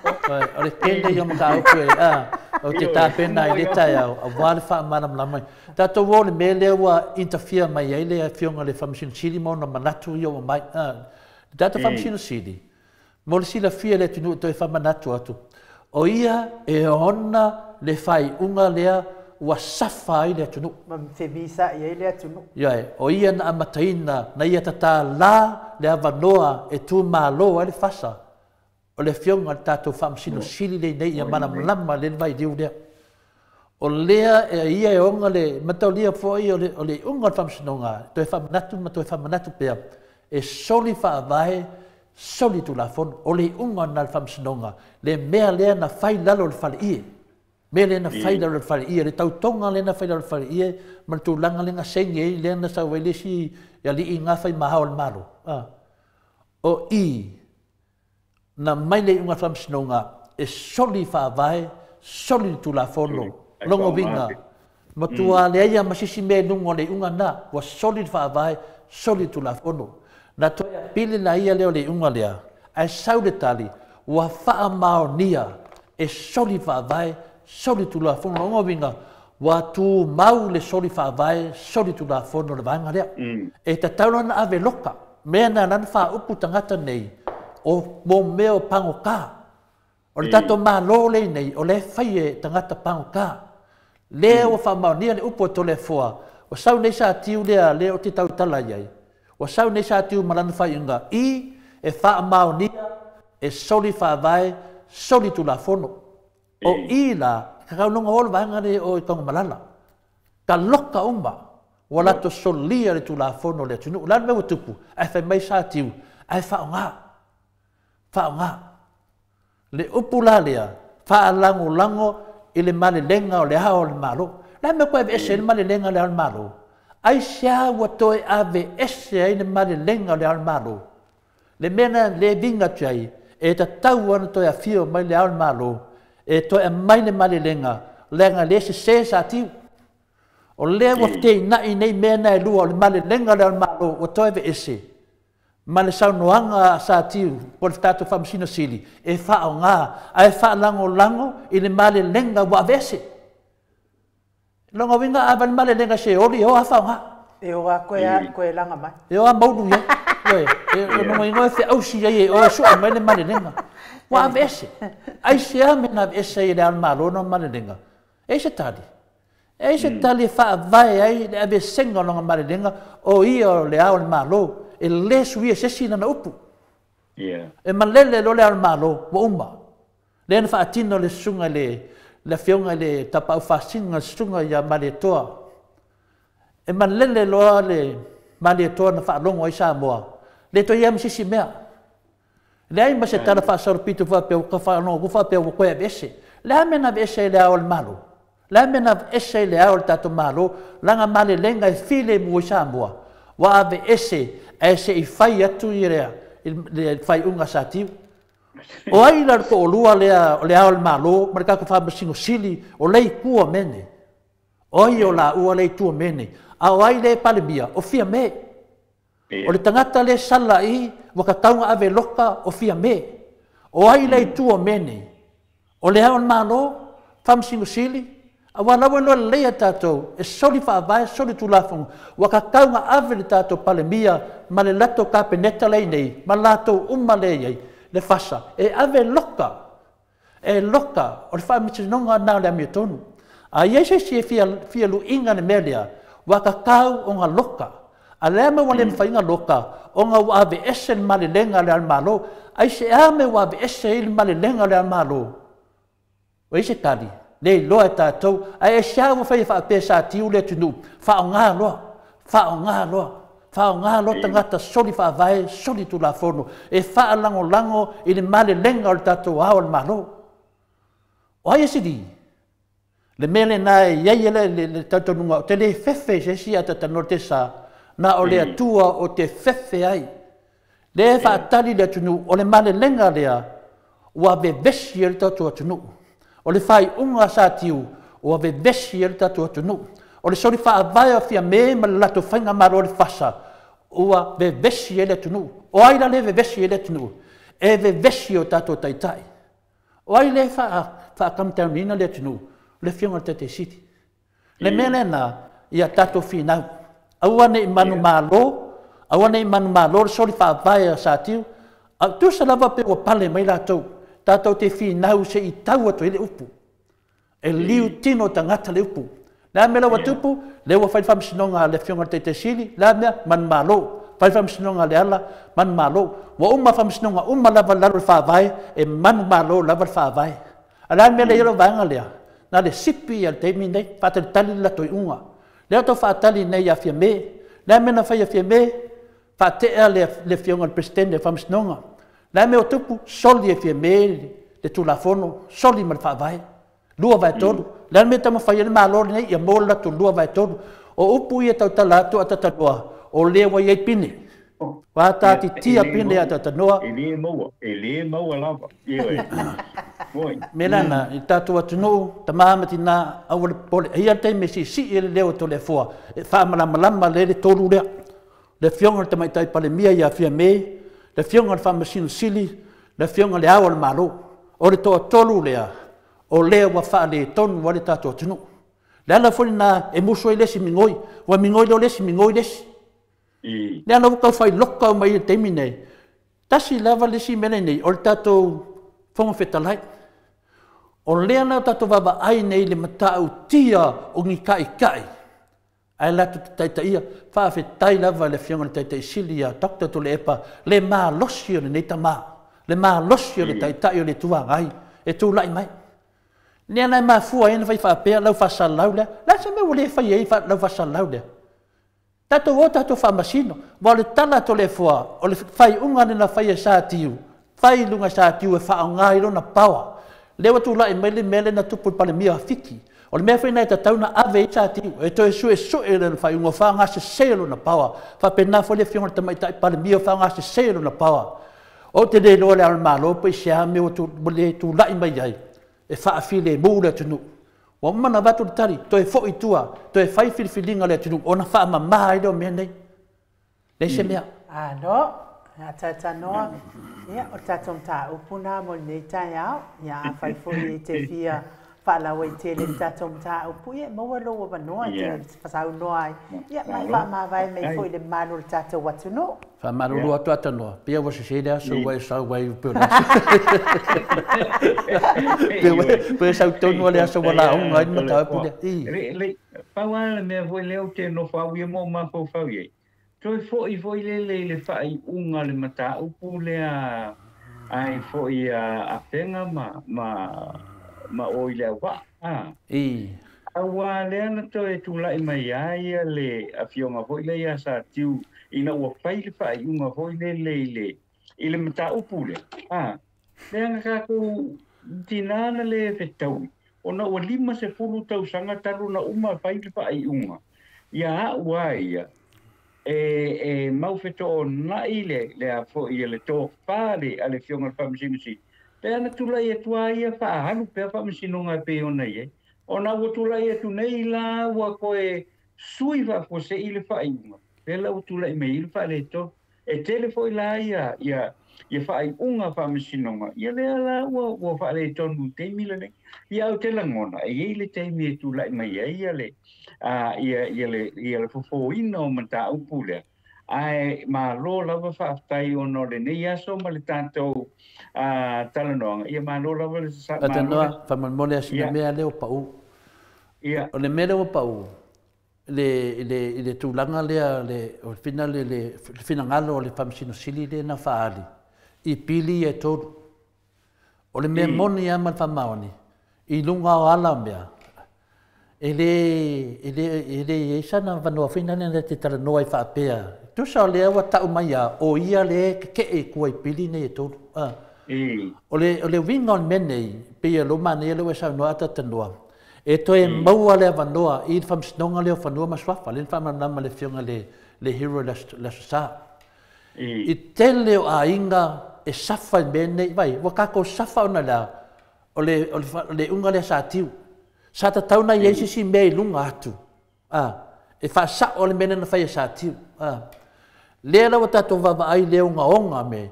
O le kende yo mta upuna o te ta pena i le tai au a wale fa mana mai. Tato wo le mele wa interfere mai ai le fionga le famsin sili mo na manatu yo mai. Tato famsin sili. Mo le sila fia le tunu to e fa manatu atu. O ia e ona le fai unga lea ua safa i le tunu. Femisa i le tunu. Ia o ia na amataina na ia tata la le avanoa e tu malo ai le fasa. O le fionga tato famsino sili le nei ia mana mlama le vai diu lea. O lea e ia e onga le mataulia foi o le unga famsino nga. To e famanatu ma to e famanatu pea. E soli fa vai soli tu la fon o le unga na famsino nga. Le mea lea na fai lalo le fale ie. Mea lea na fai lalo le fale ie. Le tautonga lea na fai lalo le fale ie. Ma le tūlanga lea nga sengi e lea na sa wailesi ya li i ngā fai maha o le malo. O i na mai le unga famsino nga e soli fa vai soli tu la fono. Longo vinga. Matua le ia masisi me nungo le unga na. Wa soli fa vai soli tu la fono. Na toia pili na ia leo le unga lea. Ai saude tali. Wa faa mao nia. E soli fa vai soli tu la fono. Longo vinga. Wa tu mau le soli fa vai soli tu la fono le vanga lea. E ta tauna na ave loka. Mea na nan fa upu tangata nei. O mo meo pango ka. O le tato malo le nei. O le faie tangata pango ka. Le o fa mau nia le upu to le foa. O sau nei sa tiu lea le o te tau tala iai. O sau nei sa tiu malana fai unga. I e fa mau nia e soli fa vai soli tu la fono. O i la kakau nonga olo vanga le o i tonga malala. Ka loka umba. Wala to solia le tu la fono le tunu. Lan me utupu. Ai fai mai sa tiu. Ai fa unga. Fa unga. Le upu la lea. Fa lango i le male lenga o le hao le malo. Lai me koe ese le male lenga le hao le malo. Ai sia ua toe ave ese ai le male lenga o le hao le malo. Le mena le vinga tuai. E ta tau ana toe a fio mai le hao le malo. E toe a mai le male lenga. Lenga le se sa tiu. O le ua te na i nei mena e lua o le male lenga le hao le malo. Ua toe ave ese. Ma le saunoanga sa tiu, po le tato whamsina sili, e whao ngā, ai wha lango i le male lenga wa vese. Longa winga awa le male lenga se ori, o a whao ngā. E o a koe langa mai. E o a maunu ia. E longa ingoe te ausi ai e o sua mai le male lenga. Wa vese. Ai se a mena vese i le almalo no male lenga. E se tali. E se tali wha vai ai le ave senga longa male lenga, o ia o le ao le malo. E le suia se sina na upu. E malele lo le almalo, wa umba. Le na whaatino le sunga le fionga le tapa au whasinga sunga ya male toa. E malele lo le male toa na whaalongo i Samoa. Le to iam sisi mea. Le ai ma se tala whaasarupitu whapeo ka whaanongo whapeo wa koe vese. Le amena vese le ao le malo. Le amena vese le ao le tato malo. Langa male lenga e file mu i Samoa. Wa ave ese e se i fai atu i rea, le fai unga sa tiu. O ai la ko lua le al malo, ma ka fa singo sili o lei kua mene. O ai o la ua lei tu mene. A o ai le palebia o fia me. O le tangata le sala i wa ka taunga ave loka o fia me. O ai lei tu mene. O le al malo fa singo sili. A wala wano le tato e soli fa vai soli tu lafong wa ka taunga ave le tato palebia ma le lato ka peneta lei nei ma lato umale ai. Le fasa e ave loka o le whaamitu nonga nā le ami tonu a iese si fia lu inga ne melia wa ka kau o ngā loka a lema wale mwhainga loka o ngā wawe ese le male lenga le almalo ai se ame wawe ese le male lenga le almalo o ise tali le loa tātou ai e sia wa whai whaapesa tiu le tunu whao ngā loa Whao ngā lo tangata soli wha vai, soli tu la fono. E wha lango i le male lenga o le tatou ao le malo. O ai esi di. Le mele nā e iaiele le tatou nunga o te le fefe se si ata tano te sa. Na o le atua o te fefe ai. Le wha atali le tunu o le male lenga lea. Ua ve vesi e le tatou atunu. O le whai unga sa tiu. Ua ve vesi e le tatou atunu. O le sori wha avaya fia me ma le lato whainga maro o le whasa. Ua ve vesi e le tunu. O aira le ve vesi e le tunu. E ve vesi o tato taitai. O ai le wha kamtaunina le tunu. Le fionga te siti. Le mele na ia tato finau. Aua ne manu malo. Aua ne manu malo le sori wha avaya sa tiu. Tu sa lava pe o pale mai lato. Tato te finau se i tau ato ele upu. E liu tino tangata le upu. La mela watupu, le wa fai famsinonga le fionga te sili, la mea man malo. Fai famsinonga le ala, man malo. Wa famsinonga lava lalo fa vai, e man malo lava fa vai. Ala mela yelo vanga lea. Na le sipi al te mine, fata tali la toi unga. Le to fa tali nei a fia me. La mena fai a fia me, fa te le fionga le presidente famsinonga. La mea tupu, soli e fia me, le tulafono, soli mal fa vai. Lua vai tolu. Lan me tama whai ma lori nei, ia mola tu lua vai tolu. O upu ia tau talatu a tatanoa, o lewa iei pini. Wata ti tia pini a tatanoa. E le maua lava. Melana, i tatu atunu, tamamati na awale pole. Ia te me si ele leo to le fua. E wha malama le tolu lea. Le fionga tamai tai pale mia ia fia me. Le fionga le whamasino sili. Le fionga le awal malo. O le toa tolu lea. O lea wa wha le tonu wa le tato atunu. Le ala fwori na e muso i lesi mingoi. Wa mingoi leo lesi, mingoi lesi. Le ana wukau whai loka o mai e teimi nei. Tasi lava lesi mele nei. O le tato whonga whetalai. O lea na tato wawa ai nei le matau tia o ngi kai. Ai latu te taita ia. Wha whetai lava le fionga le taita i sili a dokta to le epa. Le maa losi o le neita maa. Le maa losi o le taita i o le tuangai. E tu lai mai. Nea nai maa fua ena whai whaapea lau whasalau lea. La se me wale whai ei lau whasalau lea. Tato o tato whamasino. Wa le tala to le fua. O le whai unga nena whai e sa tiu. Whai lunga sa tiu e wha ngai rona pawa. Lewa tu lai mele na tupu pale mia fiki. O le mea whai nai tatau na ave i sa tiu. E to e su e le whai unga wha ngase selo na pawa. Wha pena whai le whionga tamai tai pale mia wha ngase selo na pawa. O te le loa le alma lopa i sea me o tu lai mai ai. E whaafile mō le tunu. Wa mana watu le tari, to e fo i tua, to e whai whiriwhiringa le tunu, o na wha ma maa i reo mea nei. Nei se mea. No, nga tata noa. Ia, o tato mta upuna mo nei tai au, ia a whai furi te fia whaalawa i te le tato mta upu, ia maua loa wanoa, te whasau noa ai. Ia, mai wha maa vai mei fo i le manu le tato watu no. Wha manu lua tuata noa, pia wasi se rea, so wai sau wai upuna. Pia sau tonua lea sa wala unga, ai mata upu lea. Pawana mea voi leo te no whau ia mō mako whau iei. Toi foi le whai unga le mata upu lea ai foi a whenga ma oi lea wa. Awa lea na toi tūlai mai aia le a whionga foi lea sa tiu ina ua whai le whai unga foi le i le mata upu lea. Lea nga kako tinana le whetau. Ona ua 5 tau sanga taru na uma whai le whai unga. Ia ua ia. mau feto na le a fo i le to fale ale fionga fa msino si pe ana tula ia tua ia fa hanu pe fa msino nga pe ona ye ona wo tula ia tu nei la wa ko e sui va fo se ile fa inga pe la wo tula i me ile fa le to e telefo la ia fa i unga fa msino nga ia le la wo fa le to nu te mila ne ia o te langona e ile te mi tu la mai ia le ia le fo ino mata upule ai ma lo lava fa tai ono le nei aso ma le tanto talanoanga ia ma lo lava le sa ma atanoa fa man mole asina mea le o pau ia o le mele o pau le tulanga le o final le finangalo le famsino sili le na faali I pili e todo o le me moni ama fa maoni I lunga o ala mea ele e sana vano fina ne te tala noa I whaapea. Tu sa lea wa tau mai a o ia le ke e kua I pili ne e tolu. O le winga on menei pia lo mane ele we sa noa ata tanua. E to e maua le vanoa I fam snonga le fanua maswafa le fam nama le fionga le hero la sa. I tele o a inga e safa menei vai wa kako safa ona la o le unga le sa tiu. Sa ta tauna Yesu si mei lunga atu. E fa sa o le mena na fai sa tiu. Le la wata to va ai le unga onga me.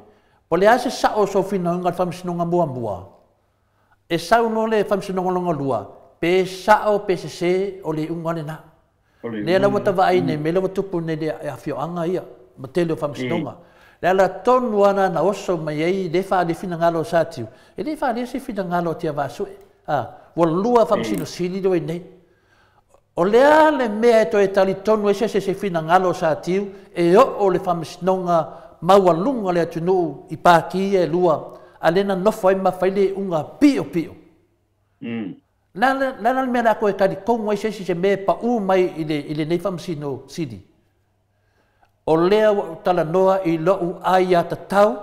Po le ase sa o so fina unga fam sinonga mua. E sa no le fam sinonga longa lua. Pe sa o pe se o le unga le na. Le la wata va ai ne me le wata pu ne le afio anga ia. Ma te le fam sinonga. Le la tonu ana na oso mai ai le fa le fina ngalo sa tiu. E le fa le se fina ngalo tia va su. Wa lua fam sino sili do nei. O lea le mea to e tali tonu e se fina ngalo sa tiu e o le fam sinonga maua lunga le atunu I paki e lua alena nofo ai mawhaile unga pio. Lana mea la koe tali kongo e se mea pa u mai I le nei fam sino sili. O lea tala noa I lo ai a tatau,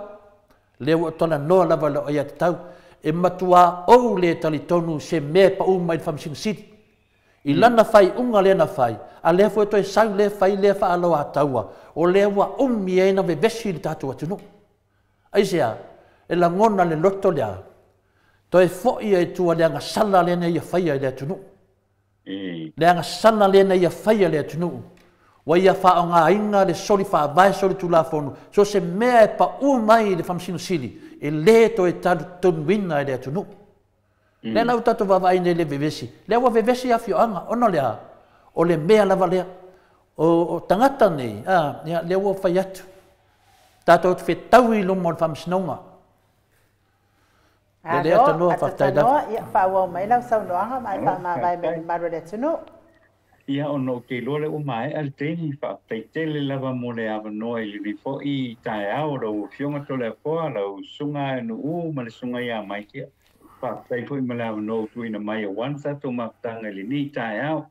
lea tala noa lava lo ai a tatau, e matua o le tali tonu se mea pa u mai fam sino sili. I lana fai unga le na fai, a lea fo to e sau le fai le fa alo a taua, o lea wa umi e na vevesi le tatu atunu. Aisea, e la ngona le loto lea, to e fo ia e tua lea nga sala le na ia fai le atunu. Lea nga sala le na ia fai le atunu. Wa ia fa o ngā inga le soli fa vai soli tu la fonu, so se mea e pa u mai le fam sino sili, e le to e tatu tonwina le atunu. Le nau tatu vavai nei le vevesi. Le wa vevesi a fio anga, ono lea. O le mea lava lea. O tangata nei, le wa fai atu. Tato te whetau I lomo le whamsinonga. Le lea tanoa whaftai lava. Ia whaua mai lau sau noanga mai whamawai me maru le tunu. Ia ono ke lole o mai al teni whaftai tele lava mo le awa noa I li fo I tae au rau fionga tole a foa rau sunga enu u ma le sunga ia mai kia. Whaftai fo I malawa no tuina mai a wansa to maftanga li ni tae au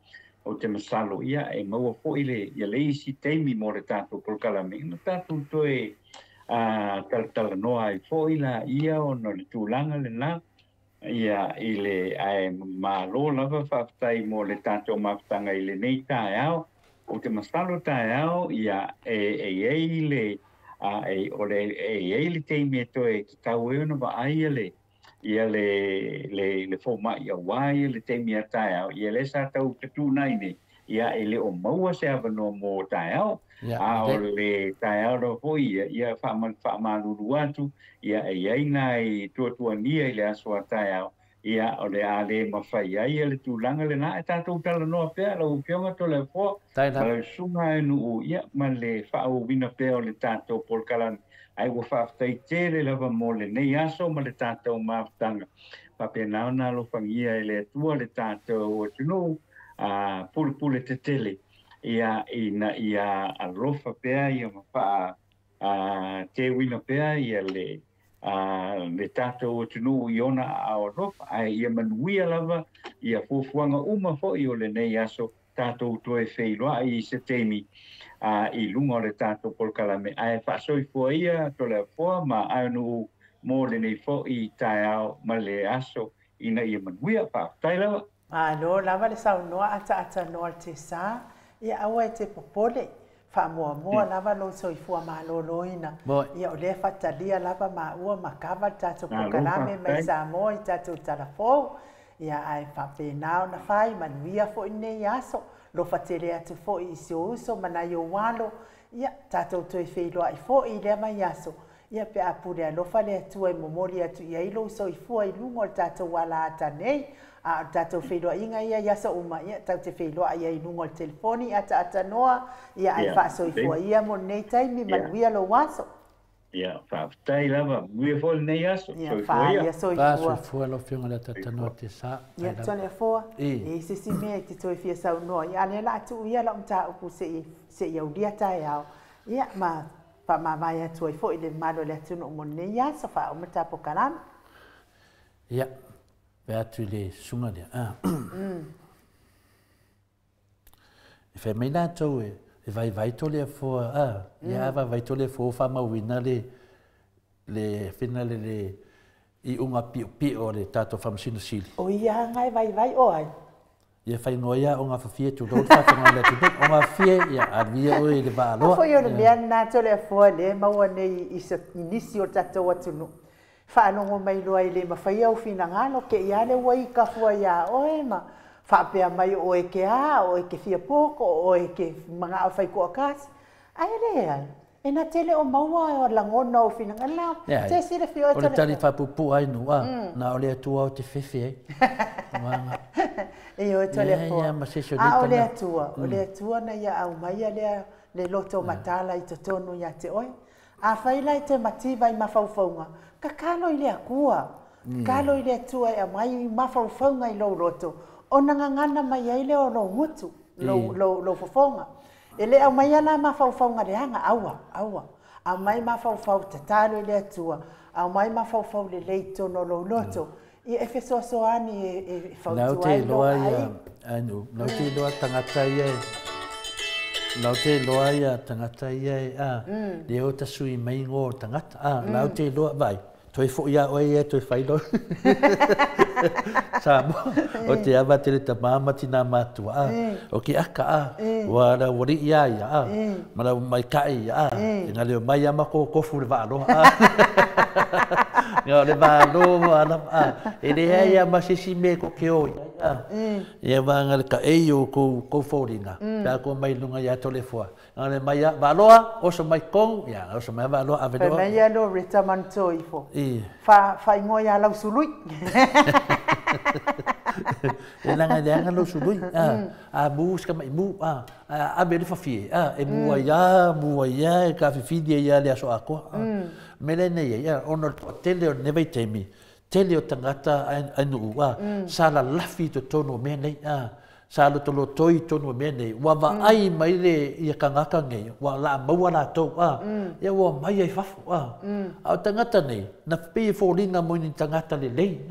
o te masalo ia e maua fo I le ia le isi teimi mo le tātou polkalami. No tātou toe talatala noa I fo I la ia o no le tūlanga le nā ia I le ai malo lava whaftai mo le tātou maftanga I le nei tae au o te masalo tae au ia e le o le teimi e toe ki tau e ona wa aia le ia le foma ia wai le te mia tae ia le sa tau katu nai ne ia le o maua se avano mo tae o le tae ro foi ia fa malulu atu ia nai tua nia le aswa tae ia o le ale mafai ia le tulanga le na tatu tala no pe lo pionga to le fo le sunga nu ia ma le fa o vina pe o le tatu polkalan ai wa whaftai tere lava mo le nei aso ma le tātou maftanga. Pape nao nā lo whangia le atua le tātou o tunu pule te tele. Ia alofa pea ia mawha te wina pea ia le tātou o tunu I ona a alofa. Ai ia manuia lava ia fuafuanga uma fo I o le nei aso tātou toe wheiloa I se teimi. I lunga o le tātou polkalame. Ai whaasoi fua ia to le fua ma anu mō le nei fo I tae au ma le aso ina ia manuia whaaftai lawa. No, lava le sau noa ata noa te sā. Ia awa e te popole. Wha lava lo soifua maloloina. Ia o le fatalia lava maua makava tatou pokalame mai Samoa i tatou talafou. Ia ai whapenao na whai manuia fo i nei aso. Lo fatele atu fo i se uso manai o walo. Ia tatou toi wheiloa i fo i lea mai aso. Ia pe apure alofa le atua i momori atu ia ilo soifua i lungo o tatou wala ata nei. A tatou wheiloa inga ia iasa uma ia tau te wheiloa ia i lungo o telefoni ata noa ia ai whaasoifua ia mo nei taimi manuia lo waso. Ia, whaafutai lava, muia fo nei aso. Ia, whaia soifua. Whaasoifua lo whiunga le tatanoa te sa. Ia, tone fua. I sisi mea te toi fia sau noa. Ia, ne la tu ia la umta upu se iau lia tae au. Ia, ma whamawai atu ai fo i le malo le atunu mo nei aso wha umata po karama. Ia. Pe atu le sunga lea. E whai mai nātou e vai tole a fua. Ia vai tole a fua whamauina le whina le i unga pio le tātou whamasina sili. O ia ngai vai o ai. Ia whai ngoa ia o ngā whawhia tu rau whawhanga le tu o ngā whia ia arvia o e le vā aloha. Afo i o le mea nātou le a fua le maua nei inisi o tātou atunu. Whaanongo mai loa i le mawhai au whina ngalo ke ia le wai ka fua ia oe ma whapea mai o e ke a, o e ke fia poko, o e ke mga au whai kua kasi. Ai le ai, e na tele o maua o langona o whina ngalo, te sire fio e tole. O le tali whapupu ai nua, na o le atua o te whiwhi ai. E o e tole fua. A o le atua na ia au mai le loto matala i totonu ia te oe. A whaila i te mativa i mawhauwhaunga. Ka kalo i le akua. Kalo i le atua e mai i mawhauwhaunga i lo roto. O ngangana mai ai le o lo ngutu. Lo fofonga. E le au mai ala mawhauwhaunga le hanga aua. A mai mawhauwhau te talo i le atua. A mai mawhauwhau le leito no lo roto. I e whesoaso ani e whautua ai lo ai. Nau te loa tangata ia Lau te loa ia tangata ia le o ta sui mai ngō tangata. Lau te loa vai. Toi fo ia oe ia toi whailo. Samo. O te awa te le ta māmati nā mātua. O ki aka Wara wari ia ia. Mara mai kai ia. Ngā leo mai ama ko kofu le vālo. Ngā le vālo ana. E le ia masisi me ko ke oi. Ia wanga le ka eio ko fōringa. Pea ko mai lunga ia tole fua. Ngā le mai vāloa, oso mai kong. Ia, oso mai vāloa aveloa. Pai mai alo rita manto ifo. Fa ingo ia lau sului. E langa leanga lau sului. A mūska mai mū. A beri whawhie. E mua ia, e ka whiwhidia ia le aso akoa. Mele nei ia, ono tele o nevei temi. Tele o tangata anu ua. Sala lafi to tono mea nei. Sala tolo toi tono mea nei. Wa ai mai le ia kangaka ngai. Wa la maua la tau. Ia wa mai ai fafu. Au tangata nei. Na pei fōringa mo ni tangata le lei.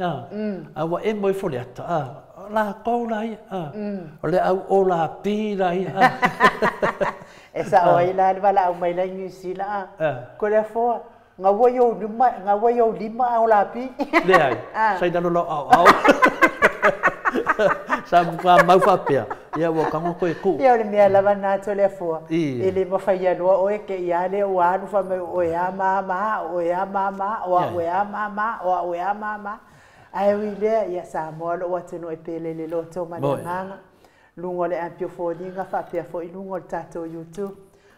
A wa e moi fōle ata. La kou lai. O le au o la pi lai. E sa o ila wala au mai lai ngisi la. Ko le fōa. Ngā waiau lima au lapi. Le ai, sai dano lo au. Sa mga mauwhapea. Ia wo kango koe ku. Ia ole mea lava nā tole fua. E le mawhai anua oe ke ia le o anu whamai oe a mama, oe a mama, oe a mama, oe a mama. Ai ui lea ia sa moa lo atunu e pele le loto mani nganga. Lungo le ampio fōninga whapea fo i lungo le tato YouTube.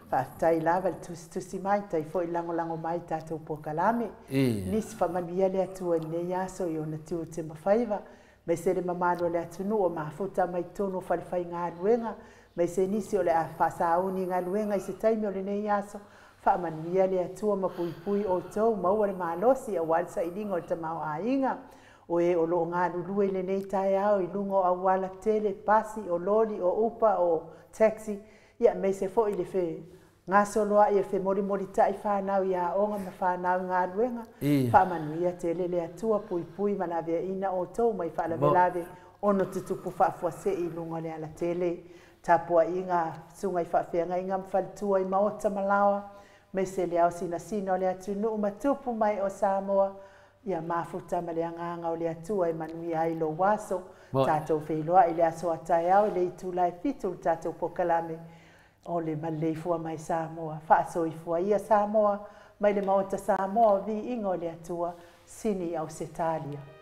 Whaatai lava le tusi mai, tai fo i lango mai tātou pokalame. Nisi whamanuia le atua nei aso i ona tiu te mawhaiva. Mai se le mamano le atunu o mafuta mai tono whalewhai ngā luenga. Mai se nisi o le a whasauni ngā luenga i se taimi o le nei aso. Whamanuia le atua mapui o tau, maua le malosi a walsa i lingo te mau a inga. O e o lo ngā lulua i le nei tae au i lungo a wala tele, pasi, o lori, o upa, o taxi. Ia mai se fo i le whi. Ngā soloa i e whi mori tai whanau i a onga ma whanau ngā ruenga. Whamanuia te lele atua pui manawea ina o tau mai whalawelave ono tutupu whaafuase i lunga le ala tele. Tapua i ngā sunga i whaafeanga i ngā mwhalitua i maota malawa. Mai se le au sina o le atunu umatupu mai o Samoa. Ia mafuta ma le anganga o le atua i manuia i lo waso. Tātou wheloa i le aso atai au i le itula e fitu tātou pokalame. o le maleifua mai Samoa, whaasoifua ia Samoa, mai le maota Samoa vi ingo le atua, sini au Setalia.